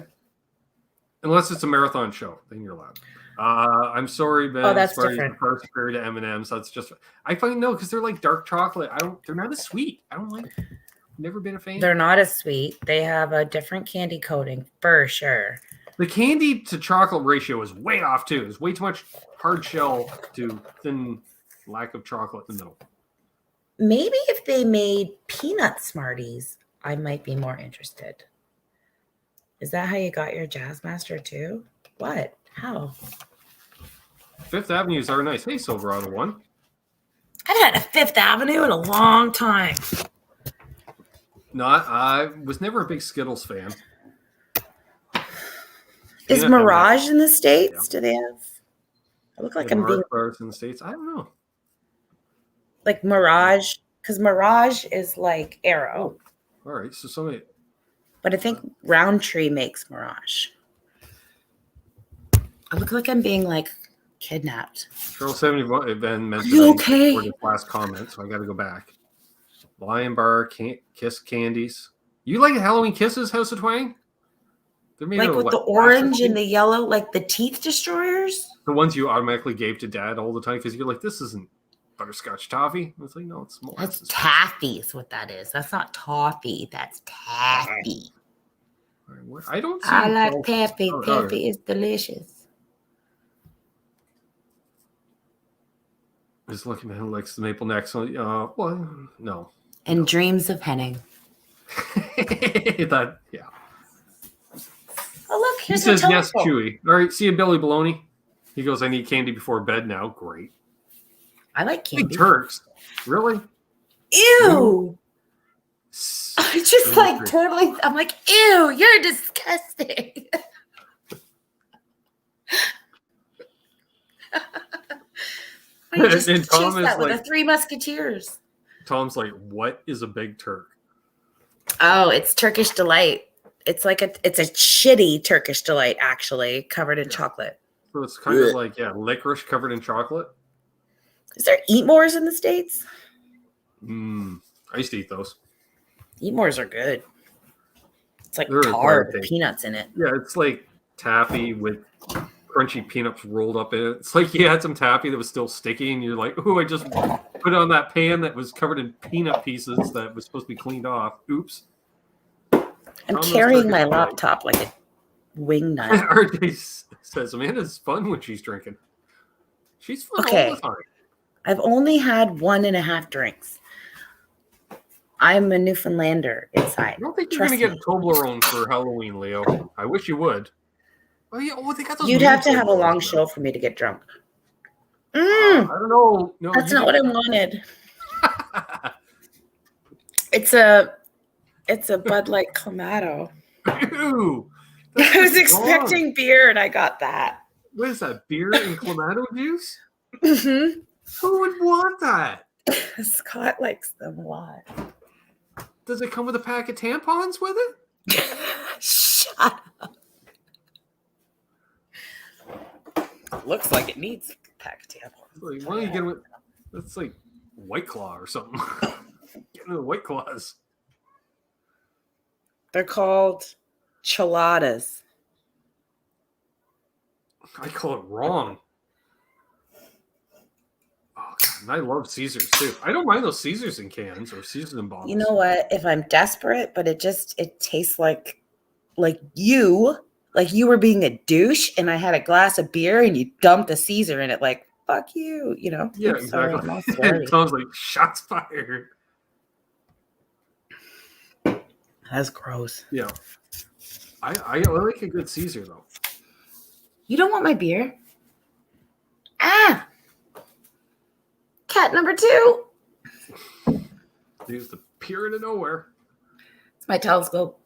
unless it's a marathon show, then you're allowed. I'm sorry, Ben. Oh, that's Smarties different. The first period of M&Ms. That's just I find no because they're like dark chocolate. They're not as sweet. I don't like. Never been a fan. They're not as sweet. They have a different candy coating for sure. The candy to chocolate ratio is way off too. There's way too much hard shell to thin lack of chocolate in the middle. Maybe if they made peanut Smarties, I might be more interested. Is that how you got your Jazzmaster too? What? How? Fifth Avenues are nice. Hey, Silverado one. I've had a Fifth Avenue in a long time. I was never a big Skittles fan. Is Mirage in the States? Yeah. Do they have? I look like I'm being bars in the States. I don't know. Like Mirage, because Mirage is like Arrow. All right, so somebody. But I think Roundtree makes Mirage. I look like I'm being like kidnapped. Charles 71 Ben mentioned okay? For this last comment, so I got to go back. Lion Bar, Kiss Candies. You like Halloween Kisses, House of Twang? They're made like of with what, the orange and the yellow, like the teeth destroyers? The ones you automatically gave to Dad all the time because you're like, this isn't butterscotch toffee. It's like, no, it's molasses. That's taffy is what that is. That's not toffee. That's taffy. I don't see I like taffy. Taffy is delicious. Just looking at him like the maple neck. So, well, no. And dreams of Henning. That, yeah. Oh, look, He here's says, a yes, telephone. Chewy. All right, see you, Billy Baloney. He goes, I need candy before bed now. Great. I like candy. Big Turks. Really? Ew. I just like Great. totally, I'm like, ew, you're disgusting. I just And Tom chased is that with like- the Three Musketeers. Tom's like, what is a Big Turk? Oh, it's Turkish Delight. It's like it's a shitty Turkish Delight, actually, covered in chocolate. So it's kind of like, licorice covered in chocolate. Is there Eatmores in the States? I used to eat those. Eatmores are good. It's like They're tar with acquired taste. peanuts in it. Yeah, it's like taffy with crunchy peanuts rolled up in it. It's like you had some taffy that was still sticky, and you're like, "Ooh, I just put it on that pan that was covered in peanut pieces that was supposed to be cleaned off. Oops." I'm Tom, those carrying my Turkish Delight. laptop like a wing nut. RJ says Amanda's fun when she's drinking. She's fun Okay. all the time. I've only had 1.5 drinks. I'm a Newfoundlander inside. I don't think you're Trust going to me. get Toblerone for Halloween, Leo. I wish you would. Oh, yeah. Oh, they got those. You'd mini have to have a Toblerones long now. show for me to get drunk. I don't know. No, That's you not what I wanted. It's a Bud Light Clamato. Ew. I was That's expecting beer and I got that. What is that? Beer and clamato juice? Mm-hmm. Who would want that? Scott likes them a lot. Does it come with a pack of tampons with it? Shut up. Looks like it needs a pack of tampons. Like, why don't you get it with? That's like White Claw or something. Get into the White Claws. They're called chiladas. I call it wrong. Oh God, and I love Caesars too. I don't mind those Caesars in cans or Caesars in bottles. You know what? If I'm desperate, but it tastes like you were being a douche and I had a glass of beer and you dumped a Caesar in it, like, fuck you, you know? Yeah, I'm sorry, exactly. I'm all sorry. Tom's like, shots fired. That's gross. Yeah. I like a good Caesar though. You don't want my beer? Ah! Cat number 2. There's the peer of nowhere. It's my telescope.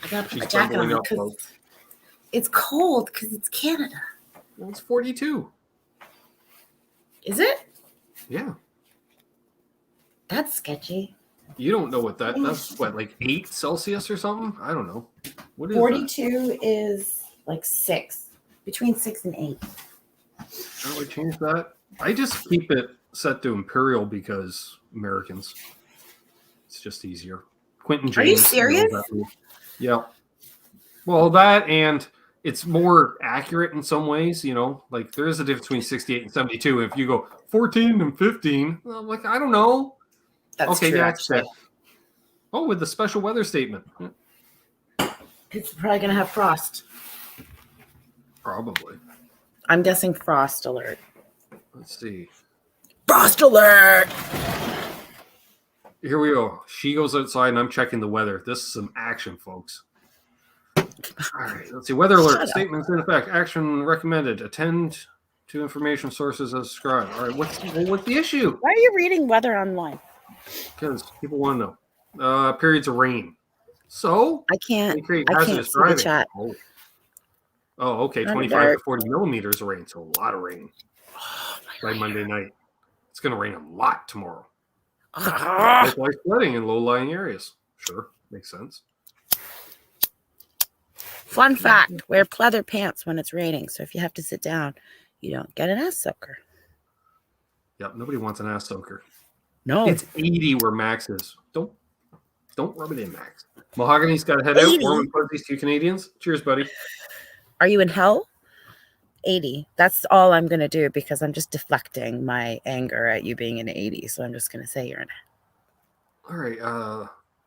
I gotta put She's my jacket bundling on up, because folks. it's cold because it's Canada. Well, it's 42. Is it? Yeah. That's sketchy. You don't know what that's what, like 8 Celsius or something? I don't know. What is 42 is like 6, between 6 and 8. that? How do I change that? I just keep it set to Imperial because Americans. It's just easier. Quentin James. Are you serious? Yeah. Well, that and it's more accurate in some ways, you know. Like there is a difference between 68 and 72. If you go 14 and 15, well, I'm like, I don't know. That's Okay, true, yeah, actually. Oh, with the special weather statement. It's probably going to have frost. Probably. I'm guessing frost alert. Let's see. Frost alert! Here we go. She goes outside and I'm checking the weather. This is some action, folks. All right, let's see. Weather alert. Shut up. Statements in effect. Action recommended. Attend to information sources as described. All right, what's the issue? Why are you reading weather online? Because people want to know. Periods of rain. So I they can't create see hazardous the driving. chat. Oh, okay. I'm 25 dark. to 40 millimeters of rain. So a lot of rain Oh, by Monday night. It's going to rain a lot tomorrow. Ah. Localized flooding in low-lying areas. Sure, makes sense. Fun fact, wear pleather pants when it's raining. So if you have to sit down, you don't get an ass soaker. Yep, nobody wants an ass soaker. No. It's 80 where Max is. Don't rub it in, Max. Mahogany's got to head out. 80? Warm and fuzzies to you Canadians. Cheers, buddy. Are you in hell? 80. That's all I'm going to do because I'm just deflecting my anger at you being in 80. So I'm just going to say you're in All right.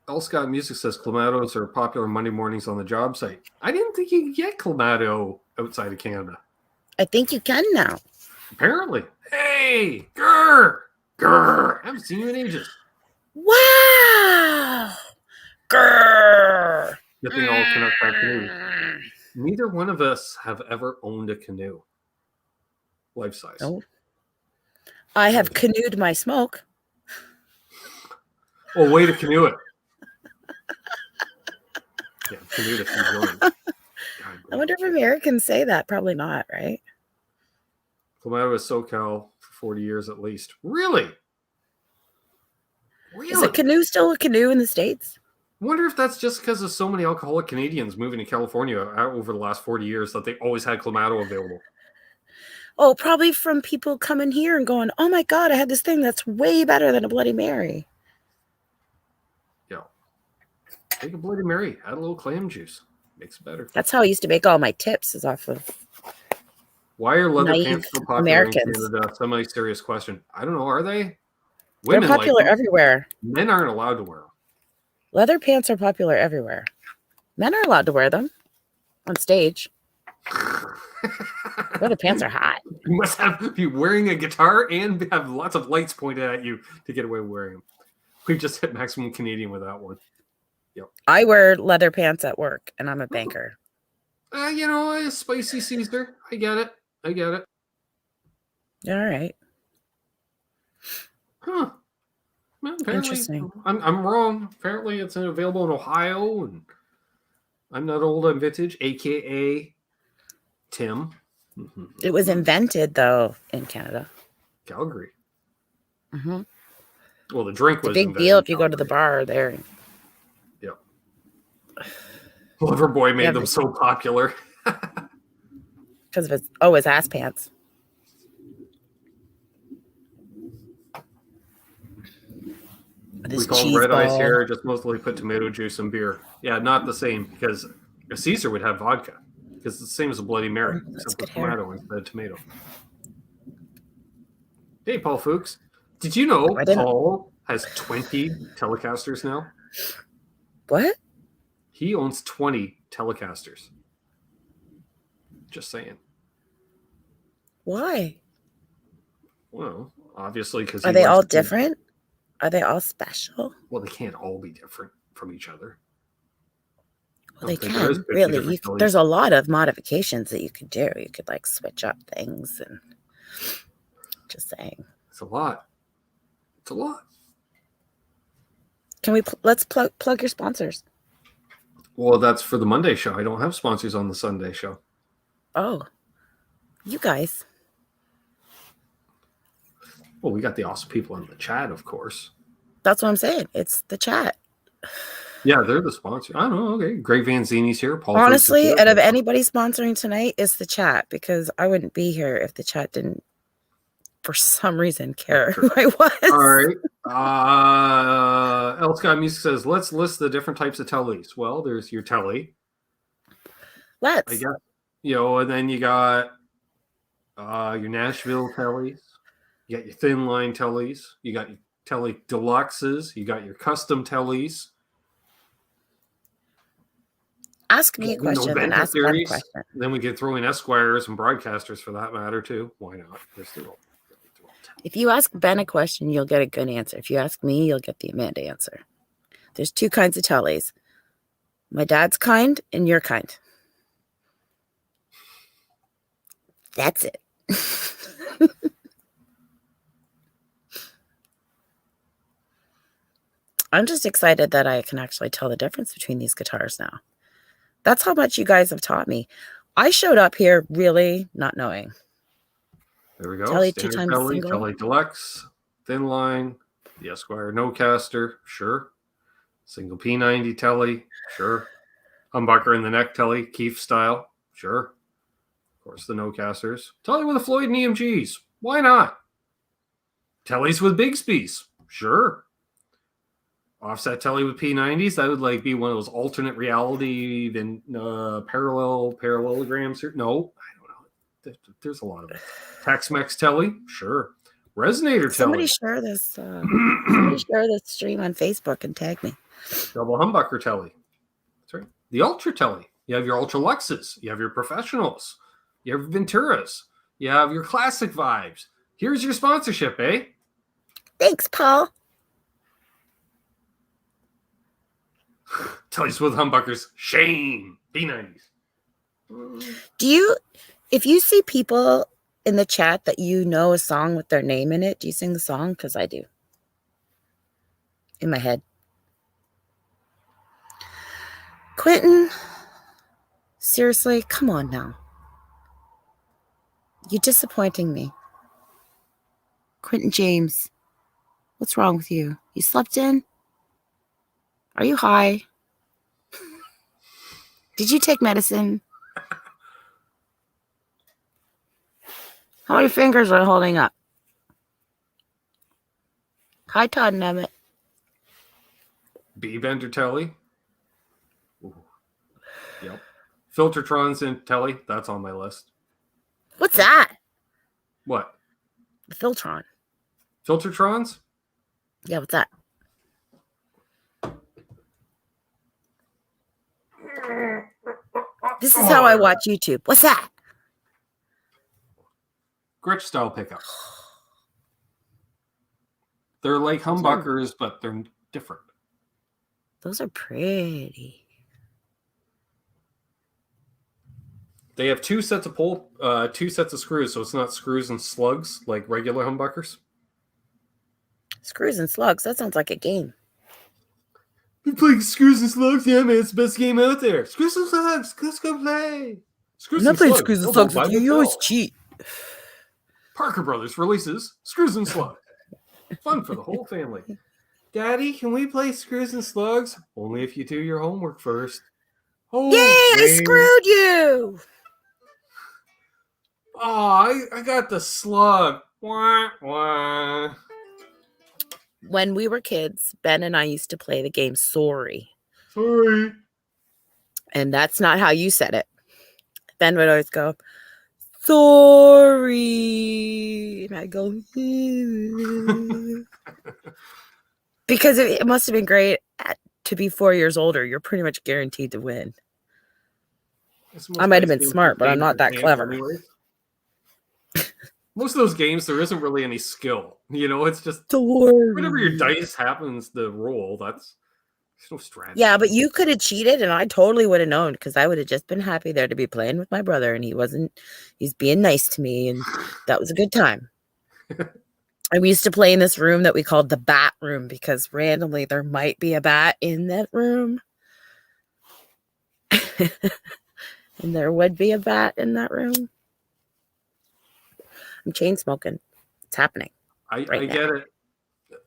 L. Scott Music says Clamatos are popular Monday mornings on the job site. I didn't think you could get Clamato outside of Canada. I think you can now. Apparently. Hey, grr, grr. I haven't seen you in ages. Wow. Grrr. Good thing all Canucks have canoes. Neither one of us have ever owned a canoe. Life size. Oh. I have canoed my smoke. Well, way to canoe it. Yeah, canoe it. I wonder if Americans say that. Probably not, right? Come out of SoCal for 40 years at least. Really? Is a canoe still a canoe in the States? I wonder if that's just because of so many alcoholic Canadians moving to California over the last 40 years that they always had Clamato available. Oh, probably from people coming here and going, oh my God, I had this thing that's way better than a Bloody Mary. Yeah. Take a Bloody Mary, add a little clam juice. Makes it better. That's how I used to make all my tips, is off of. Why are leather pants so popular Americans in Canada? Semi-serious question. I don't know. Are they? Women They're popular everywhere. Men aren't allowed to wear them. Leather pants are popular everywhere. Men are allowed to wear them on stage. Leather pants are hot. You must be wearing a guitar and have lots of lights pointed at you to get away with wearing them. We just hit maximum Canadian with that one. Yep. I wear leather pants at work, and I'm a banker. A spicy Caesar. I get it. All right. Huh. Well, interesting. I'm wrong. Apparently, it's available in Ohio, and I'm not old. I'm vintage, aka Tim. Mm-hmm. It was invented though in Canada, Calgary. Mm-hmm. Well, the drink was a big deal if you go to the bar there. Yeah. Loverboy made them so popular because of his ass pants. We call red eyes here, just mostly put tomato juice and beer. Yeah, not the same, because a Caesar would have vodka, because it's the same as a Bloody Mary, except with tomato instead of tomato. Hey, Paul Fuchs, did you know Paul has 20 Telecasters now? What? He owns 20 Telecasters. Just saying. Why? Well, obviously, because are they all different? Are they all special? Well, they can't all be different from each other. Well, they can, really. There's a lot of modifications that you could do. You could, switch up things and just saying. It's a lot. Can let's plug your sponsors. Well, that's for the Monday show. I don't have sponsors on the Sunday show. Oh, you guys. Well, we got the awesome people in the chat, of course. That's what I'm saying. It's the chat. Yeah, they're the sponsor. I don't know. Okay. Greg Vanzini's here. Paul. Honestly, out of anybody sponsoring tonight, it's the chat, because I wouldn't be here if the chat didn't, for some reason, care who I was. All right. El Sky Music says, let's list the different types of tellies. Well, there's your telly. I guess. And then you got your Nashville tellies. You got your thin line tellies. You got your telly deluxes. You got your custom tellies. Ask me a question and ask them a question. Then we can throw in Esquires and broadcasters for that matter too. Why not? If you ask Ben a question, you'll get a good answer. If you ask me, you'll get the Amanda answer. There's two kinds of tellies. My dad's kind and your kind. That's it. I'm just excited that I can actually tell the difference between these guitars now. That's how much you guys have taught me. I showed up here really not knowing. There we go. Telly 2 times single. Telly deluxe, thin line, the Esquire no-caster, sure. Single P90 telly, sure. Humbucker in the neck telly, Keith style, sure. Of course, the no-casters. Telly with a Floyd and EMGs, why not? Tellys with Bigsby's, sure. Offset telly with P90s, that would be one of those alternate reality, then parallelograms. No, I don't know. There's a lot of it. Tex-Mex telly, sure. Resonator somebody telly. Somebody share this stream on Facebook and tag me. Double humbucker telly. That's right. The Ultra telly. You have your Ultra Luxes. You have your Professionals. You have Venturas. You have your classic vibes. Here's your sponsorship, eh? Thanks, Paul. Tesi Switch humbuckers. Shame. Be nice. If you see people in the chat that you know a song with their name in it, do you sing the song? Because I do. In my head. Quentin, seriously, come on now. You're disappointing me. Quentin James, what's wrong with you? You slept in? Are you high? Did you take medicine? How many fingers are holding up? Hi, Todd and Emmett. B Bender Telly. Ooh. Yep. Filtertrons in Telly. That's on my list. What's that? What? The Filtron. Filtertrons? Yeah, what's that? This is how I watch YouTube. What's that? Gretsch style pickup. They're like humbuckers, but they're different. Those are pretty. They have two sets of screws, so it's not screws and slugs like regular humbuckers. Screws and slugs. That sounds like a game. We play screws and slugs, yeah, man. It's the best game out there. Screws and slugs. Let's go play. I'm not playing screws and slugs with you. You always cheat. Parker Brothers releases Screws and Slugs. Fun for the whole family. Daddy, can we play Screws and Slugs? Only if you do your homework first. Oh, yay, I screwed you. Oh, I got the slug. Wah, wah. When we were kids, Ben and I used to play the game Sorry. Sorry. And that's not how you said it. Ben would always go, sorry. And I go, because it must have been great to be 4 years older. You're pretty much guaranteed to win. I might have been smart, but I'm not that clever. Most of those games, there isn't really any skill. You know, it's just Sorry. whenever your dice happens to roll, there's no strategy. Yeah, but you could have cheated and I totally would have known because I would have just been happy there to be playing with my brother and he's being nice to me and that was a good time. And we used to play in this room that we called the bat room because randomly there might be a bat in that room. And there would be a bat in that room. I'm chain smoking. It's happening. I get it.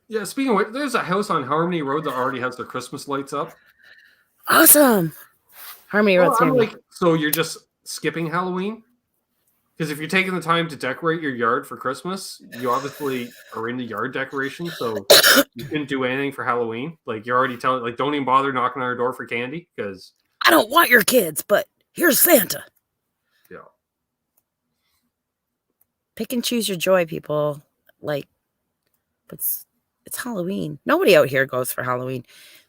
Yeah, speaking of which, there's a house on Harmony Road that already has their Christmas lights up. Awesome. Harmony Road's so you're just skipping Halloween? Because if you're taking the time to decorate your yard for Christmas, you obviously are into yard decoration, so you couldn't do anything for Halloween. Like, you're already telling, like, don't even bother knocking on our door for candy, because... I don't want your kids, but here's Santa. Yeah. Pick and choose your joy, people. Like, but it's Halloween. Nobody out here goes for Halloween.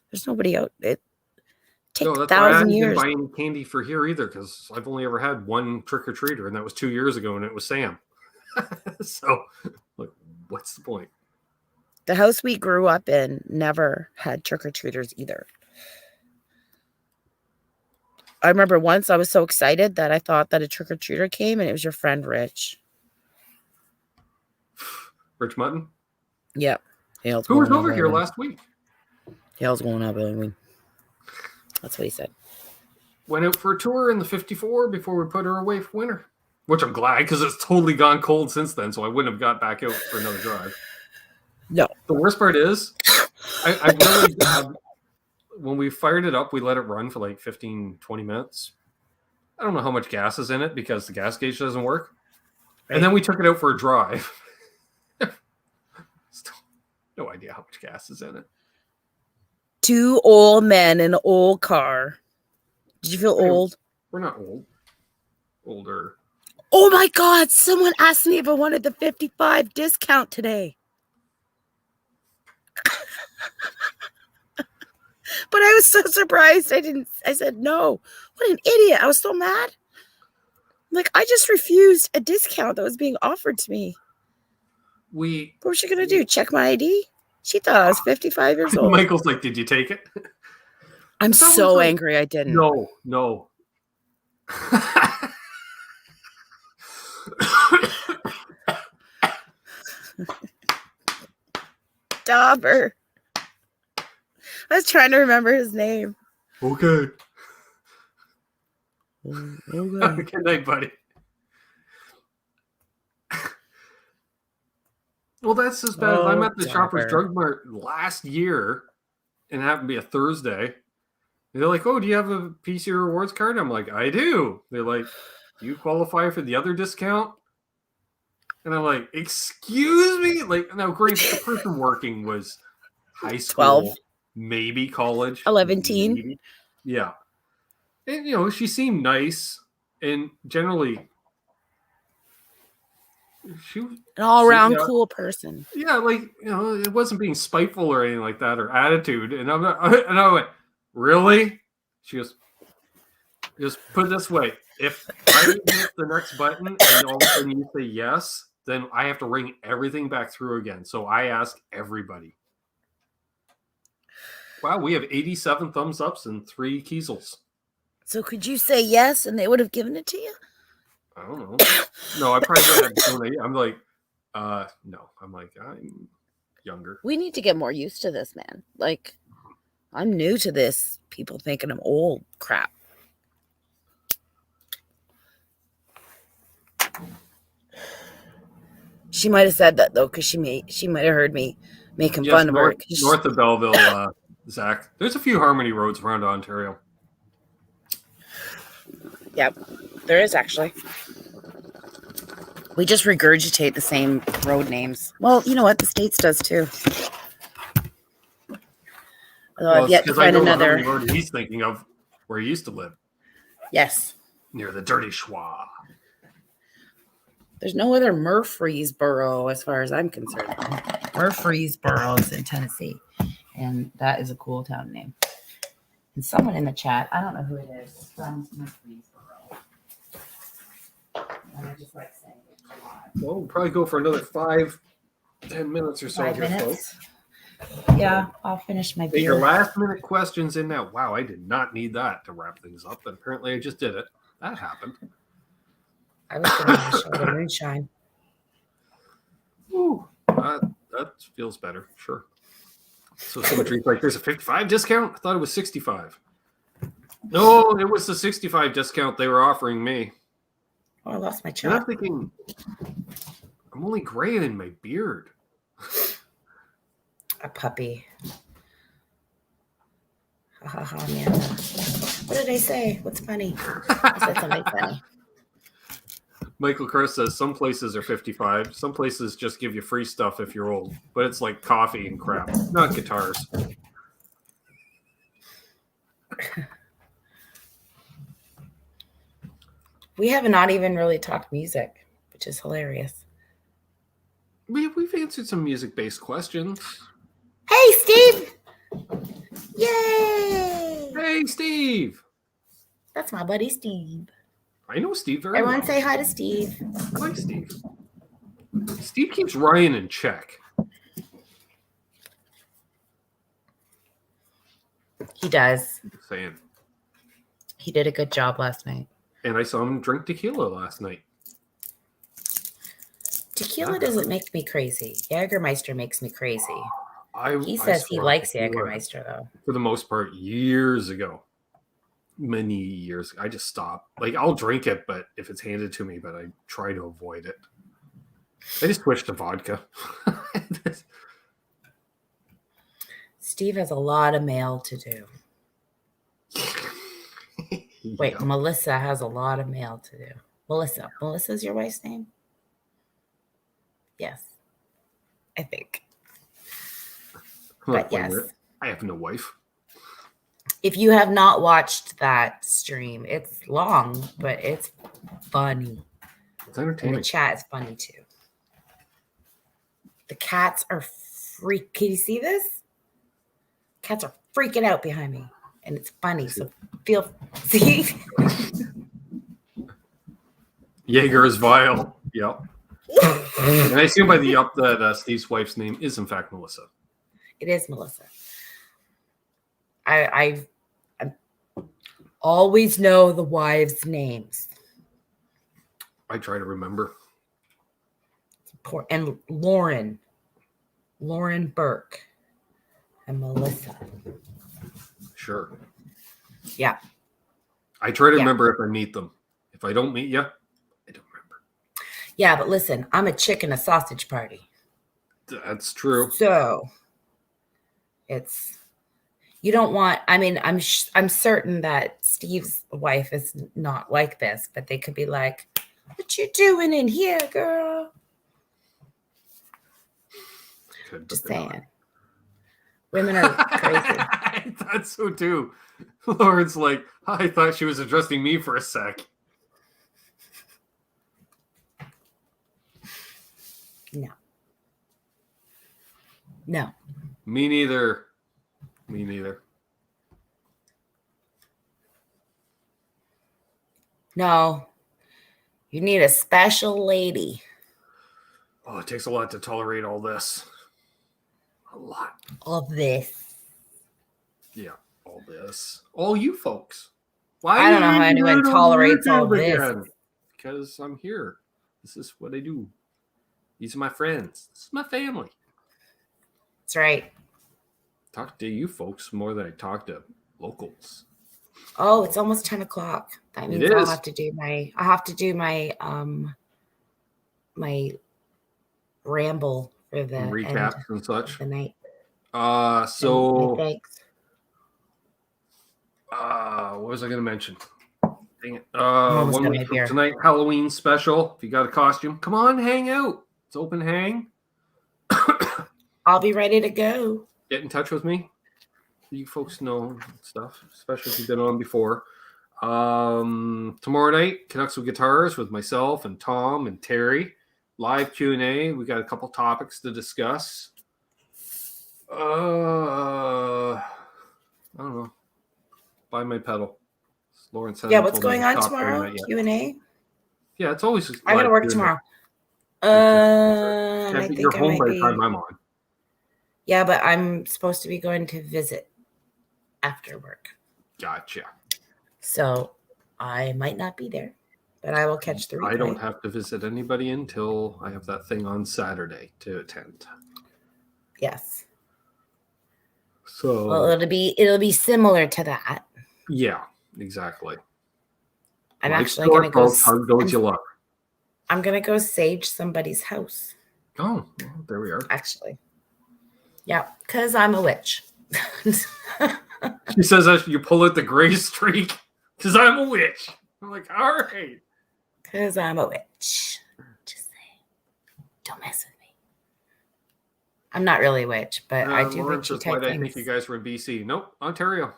There's nobody out. It takes 1,000 years. I haven't been buying candy for here either because I've only ever had one trick-or-treater, and that was 2 years ago, and it was Sam. So, like, what's the point? The house we grew up in never had trick-or-treaters either. I remember once I was so excited that I thought that a trick-or-treater came, and it was your friend Rich. Rich Mutton? Yep. Who was over here last week? Hell's going up, Halloween. That's what he said. Went out for a tour in the 54 before we put her away for winter. Which I'm glad, because it's totally gone cold since then, so I wouldn't have got back out for another drive. No. The worst part is, I really, when we fired it up, we let it run for like 15, 20 minutes. I don't know how much gas is in it because the gas gauge doesn't work. Right. And then we took it out for a drive. Still no idea how much gas is in it. 2 old men in an old car. Did you feel old? We're not old. Older. Oh my God. Someone asked me if I wanted the 55 discount today. But I was so surprised. I said no. What an idiot. I was so mad. Like, I just refused a discount that was being offered to me. What was she going to do? Check my ID? She thought I was 55 years old. Michael's like, did you take it? I'm so angry I didn't. No. Dauber. I was trying to remember his name. Okay. Okay. Good night, buddy. Well, that's as bad. I'm at the Shoppers Drug Mart last year, and it happened to be a Thursday. And they're like, "Oh, do you have a PC rewards card?" I'm like, "I do." They're like, "Do you qualify for the other discount?" And I'm like, "Excuse me?" Like, now, great. The person working was high school, 12, maybe college, 11, maybe. Yeah, and she seemed nice, and generally, she was an all-around cool person. Yeah, it wasn't being spiteful or anything like that, or attitude. And I went, really? She goes, just put it this way: if I hit the next button and all of a sudden you say yes, then I have to ring everything back through again. So I ask everybody. Wow, we have 87 thumbs ups and 3 Kiesels. So could you say yes and they would have given it to you? I don't know. No, I probably had to donate. I'm like, no. I'm like, I'm younger. We need to get more used to this, man. Like, I'm new to this. People thinking I'm old crap. She might have said that though, because she might have heard me making fun of her. North of Belleville, Zach. There's a few Harmony roads around Ontario. Yep, there is actually. We just regurgitate the same road names. Well, you know what? The States does too. Although I've yet to find another road he's thinking of where he used to live. Yes. Near the Dirty Schwa. There's no other Murfreesboro as far as I'm concerned. Murfreesboro is in Tennessee. And that is a cool town name. And someone in the chat, I don't know who it is, from Murfreesboro. And I just like saying it a lot. Well, we'll probably go for another 5-10 minutes or so. 5 here, minutes? Folks. Yeah, I'll finish my beer. Your last minute questions in now. Wow, I did not need that to wrap things up, but apparently I just did it. That happened. I was going to have a shot of moonshine. Ooh, that feels better. Sure. So somebody's like, there's a 55 discount? I thought it was 65. No, it was the 65 discount they were offering me. Oh, I lost my And chop. I'm thinking, I'm only gray in my beard. A puppy. Ha ha ha, Amanda. What did I say? What's funny? I said something funny. Michael Kerr says some places are 55. Some places just give you free stuff if you're old. But it's like coffee and crap, not guitars. We have not even really talked music, which is hilarious. We've answered some music-based questions. Hey, Steve! Yay! Hey, Steve! That's my buddy, Steve. I know Steve very Everyone well. say hi to Steve. Hi, Steve. Steve keeps Ryan in check. He does. Just saying. He did a good job last night. And I saw him drink tequila last night. Tequila doesn't make me crazy. Jägermeister makes me crazy. He says he swear likes tequila, Jägermeister, though. for the most part, years ago. Many years. I just stopped. Like, I'll drink it, but if it's handed to me, but I try to avoid it. I just switched to vodka. Steve has a lot of mail to do. Wait, Yeah. Melissa has a lot of mail to do. Melissa. Melissa's your wife's name? Yes. I think. But yes. I have no wife. If you have not watched that stream, it's long, but it's funny. It's And entertaining. the chat is funny too. The cats are Can you see this? Cats are freaking out behind me. And it's funny. So see? Jaeger is vile. Yep. And I assume by the up that Steve's wife's name is in fact Melissa. It is Melissa. I always know the wives' names. I try to remember. And Lauren Burke, and Melissa. Sure. Yeah. I try to remember if I meet them. If I don't meet you, I don't remember. Yeah, but listen, I'm a chicken, a sausage party. That's true. So it's, you don't want, I mean, I'm certain that Steve's wife is not like this, but they could be like, what you doing in here, girl? Just saying. Not. Women are crazy. I thought so too. Lauren's like, I thought she was addressing me for a sec. No. Me neither. No. You need a special lady. Oh, it takes a lot to tolerate all this. A lot. All this. Yeah, all this. All you folks. Why I don't know how anyone tolerates all this. Again? Because I'm here. This is what I do. These are my friends. This is my family. That's right. Talk to you folks more than I talk to locals. Oh, it's almost 10 o'clock. That means I have to do my my ramble for the recaps and such. The night. So thanks. What was I going to mention? Dang it. 1 week from tonight, Halloween special. If you got a costume, come on, hang out. It's open hang. I'll be ready to go. Get in touch with me. You folks know stuff, especially if you've been on before. Tomorrow night, Canucks with Guitars with myself and Tom and Terry. Live Q&A. We got a couple topics to discuss. I don't know. Buy my pedal. Lauren said. Yeah, what's going on tomorrow? Q&A. Yeah, it's always. I gotta work tomorrow. I think you're I home might by be. the time I'm on. Yeah, but I'm supposed to be going to visit after work. Gotcha. So I might not be there, but I will catch the replay. I don't have to visit anybody until I have that thing on Saturday to attend. Yes. So well, it'll be similar to that. Yeah, exactly. I'm actually gonna go. I'm gonna go sage somebody's house. Oh, well, there we are. Actually, yeah, because I'm a witch. She says that you pull out the gray streak because I'm a witch. I'm like, all right. Because I'm a witch. Just saying. Don't mess with me. I'm not really a witch, but I do witchy type things. I think you guys were in BC. Nope, Ontario.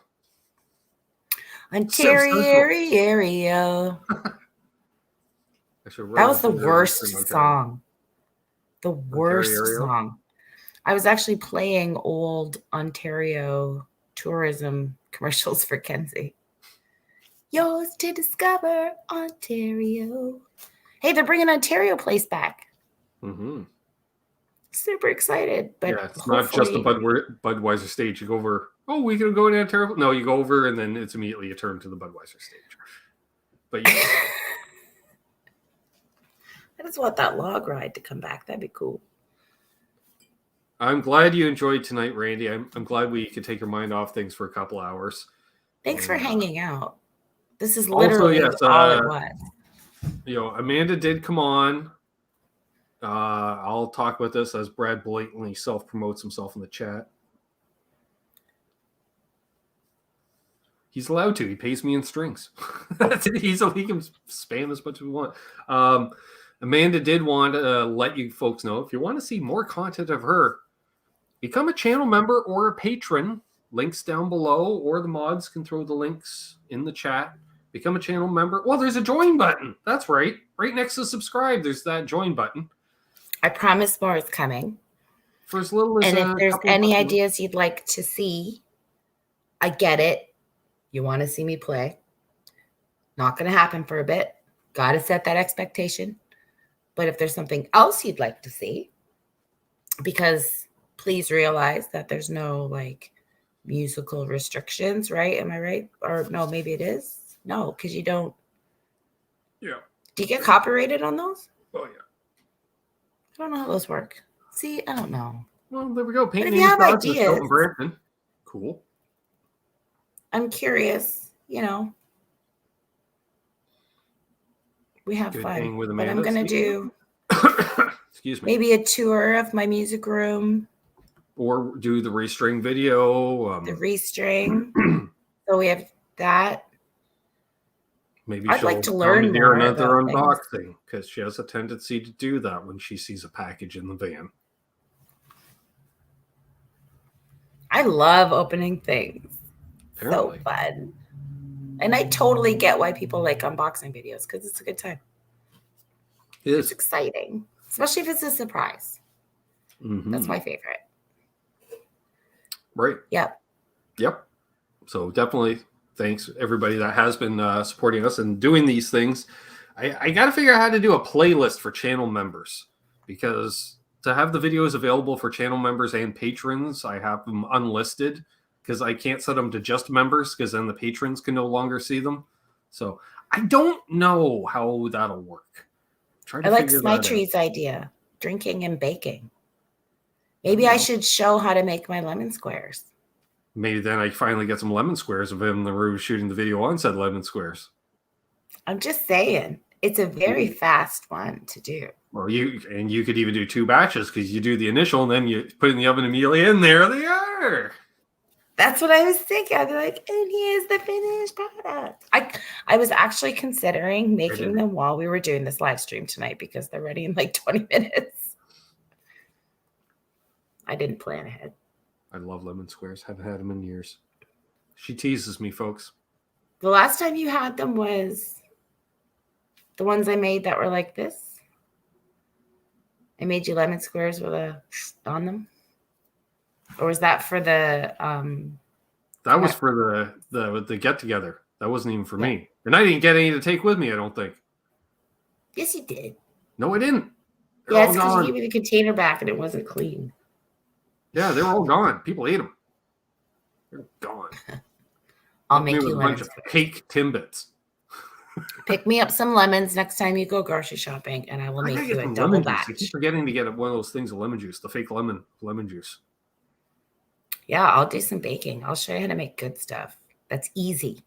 Ontario. That was the worst song. The worst song. I was actually playing old Ontario tourism commercials for Kenzie. Yours to discover, Ontario. Hey, they're bringing Ontario Place back. Mm-hmm. Super excited. But yeah, it's not just a Budweiser stage. You go over, oh, we can go to Ontario. No, you go over and then it's immediately a turn to the Budweiser stage. But yeah. I just want that log ride to come back. That'd be cool. I'm glad you enjoyed tonight, Randy. I'm glad we could take your mind off things for a couple hours. Thanks for hanging out. This is literally all it was. You know, Amanda did come on. I'll talk about this as Brad blatantly self-promotes himself in the chat. He's allowed to. He pays me in strings. That's it. He can spam as much as we want. Amanda did want to let you folks know, if you want to see more content of her, become a channel member or a patron. Links down below, or the mods can throw the links in the chat. Become a channel member. Well, there's a join button. That's right. Right next to subscribe, there's that join button. I promise more is coming. For as little as and if there's any ideas you'd like to see, I get it. You want to see me play. Not going to happen for a bit got to set that expectation. But if there's something else you'd like to see, because please realize that there's no like musical restrictions, right? Am I right? Or no, maybe it is. No, because you don't. Yeah. Do you get copyrighted on those? Oh, yeah. I don't know how those work. See, I don't know. Well, there we go. But if you have ideas, cool. I'm curious, we have Good fun. hang with But Amanda. I'm going to do excuse me. maybe a tour of my music room. Or do the restring video. The restring. So we have that. Maybe I'd she'll like to learn do more another about unboxing because she has a tendency to do that when she sees a package in the van. I love opening things. Apparently. So fun. And I totally get why people like unboxing videos because it's a good time. It's exciting, especially if it's a surprise. Mm-hmm. That's my favorite. Right. Yep. So definitely thanks everybody that has been supporting us and doing these things. I got to figure out how to do a playlist for channel members because to have the videos available for channel members and patrons, I have them unlisted because I can't set them to just members because then the patrons can no longer see them. So I don't know how that'll work. I like Smitree's idea, drinking and baking. Maybe I should show how to make my lemon squares. Maybe then I finally get some lemon squares of him in the room shooting the video on said lemon squares. I'm just saying, it's a very fast one to do. Well, you could even do 2 batches because you do the initial and then you put it in the oven immediately, and there they are. That's what I was thinking. I'd be like, and here's the finished product. I was actually considering making them while we were doing this live stream tonight because they're ready in like 20 minutes. I didn't plan ahead. I love lemon squares. Haven't had them in years. She teases me, folks. The last time you had them was the ones I made that were like this. I made you lemon squares with a on them. Or was that for the that was for the get together. That wasn't even for me. And I didn't get any to take with me, I don't think. Yes, you did. No, I didn't. Yeah, it's because you gave me the container back and it wasn't clean. Yeah, they were all gone. People ate them. They're gone. I'll make you a bunch of cake Timbits. Pick me up some lemons next time you go grocery shopping, and I will make you a double batch. I keep forgetting to get one of those things of lemon juice, the fake lemon juice. Yeah, I'll do some baking. I'll show you how to make good stuff. That's easy.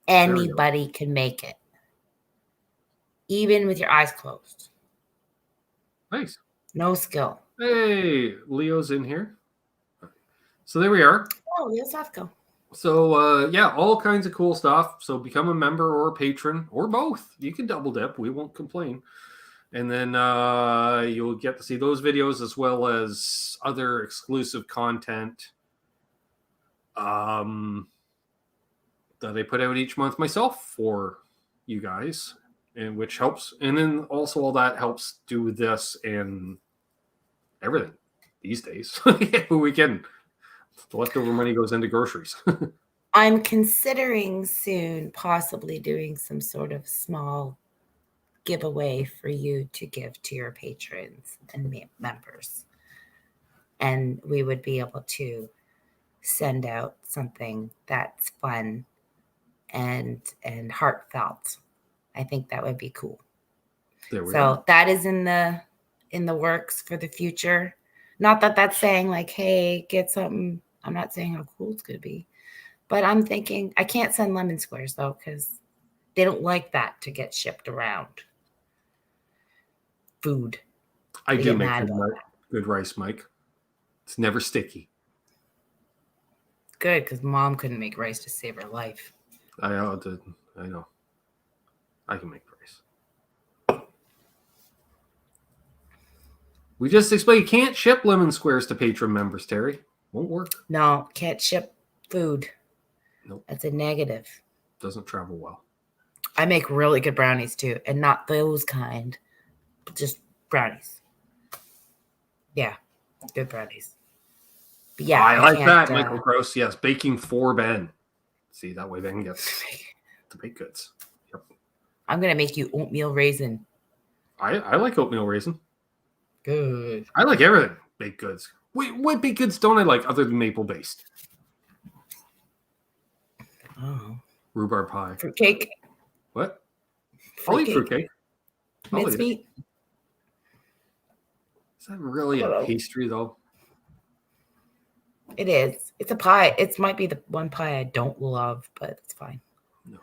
Anybody can make it, even with your eyes closed. Nice. No skill. Hey, Leo's in here. So there we are. Oh, Leo's off go. So, yeah, all kinds of cool stuff. So become a member or a patron or both. You can double dip. We won't complain. And then you'll get to see those videos as well as other exclusive content that I put out each month myself for you guys, and which helps. And then also all that helps do this and everything these days. We can. The leftover money goes into groceries. I'm considering soon possibly doing some sort of small giveaway for you to give to your patrons and members. And we would be able to send out something that's fun and heartfelt. I think that would be cool. So that is in the works for the future. Not that that's saying like, hey, get something. I'm not saying how cool it's going to be, but I'm thinking I can't send lemon squares though, because they don't like that to get shipped around. Food. I do make good rice, Mike. It's never sticky. Good, because Mom couldn't make rice to save her life. I know. I can make rice. We just explained you can't ship lemon squares to patron members, Terry. Won't work. No, can't ship food. Nope. That's a negative. Doesn't travel well. I make really good brownies too, and not those kind, but just brownies. Yeah, good brownies. But yeah, I like that, Michael Gross. Yes, baking for Ben. See, that way Ben gets the baked goods. Yep. I'm gonna make you oatmeal raisin. I like oatmeal raisin. Good. I like everything baked goods. Wait, what baked goods don't I like other than maple based? Oh. Rhubarb pie. Fruitcake. What? I'll eat fruitcake. I'll eat it. Mincemeat. Is that really a pastry though? It is. It's a pie. It might be the one pie I don't love, but it's fine. No.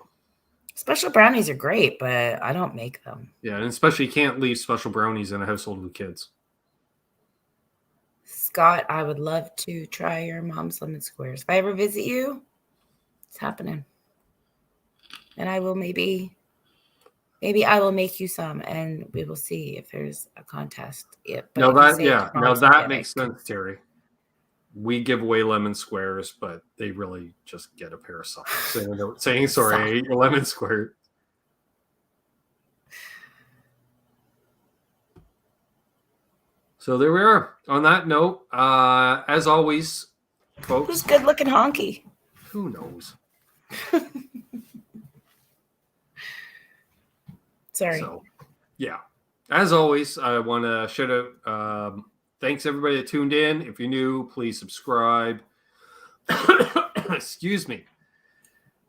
Special brownies are great, but I don't make them. Yeah, and especially you can't leave special brownies in a household with kids. Scott, I would love to try your mom's lemon squares. If I ever visit you, it's happening. And I will maybe I will make you some, and we will see if there's a contest. Yeah, Now that makes sense, Terry. We give away lemon squares, but they really just get a pair of socks saying sorry, I ate your lemon square. So there we are. On that note, as always, folks. Who's good looking honky? Who knows? Sorry. So, yeah. As always, I want to shout out. Thanks everybody that tuned in. If you're new, please subscribe. Excuse me.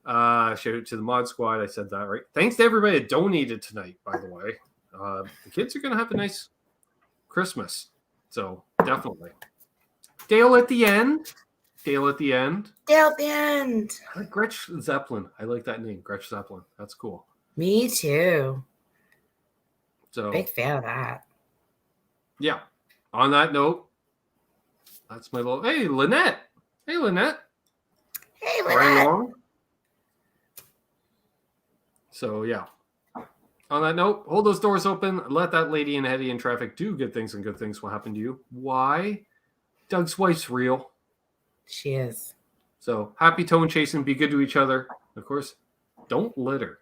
Shout out to the Mod Squad. I said that right. Thanks to everybody that donated tonight, by the way. The kids are going to have a nice Christmas. So, definitely. Dale at the end. Dale at the end. I like Gretch Zeppelin. I like that name, Gretch Zeppelin. That's cool. Me too. So big fan of that. Yeah. On that note, that's my little. Hey, Lynette. Hey, Lynette. Hey, Lynette. So, yeah. On that note, hold those doors open. Let that lady in heady in traffic do good things, and good things will happen to you. Why? Doug's wife's real. She is. So, happy tone chasing. Be good to each other. Of course, don't litter.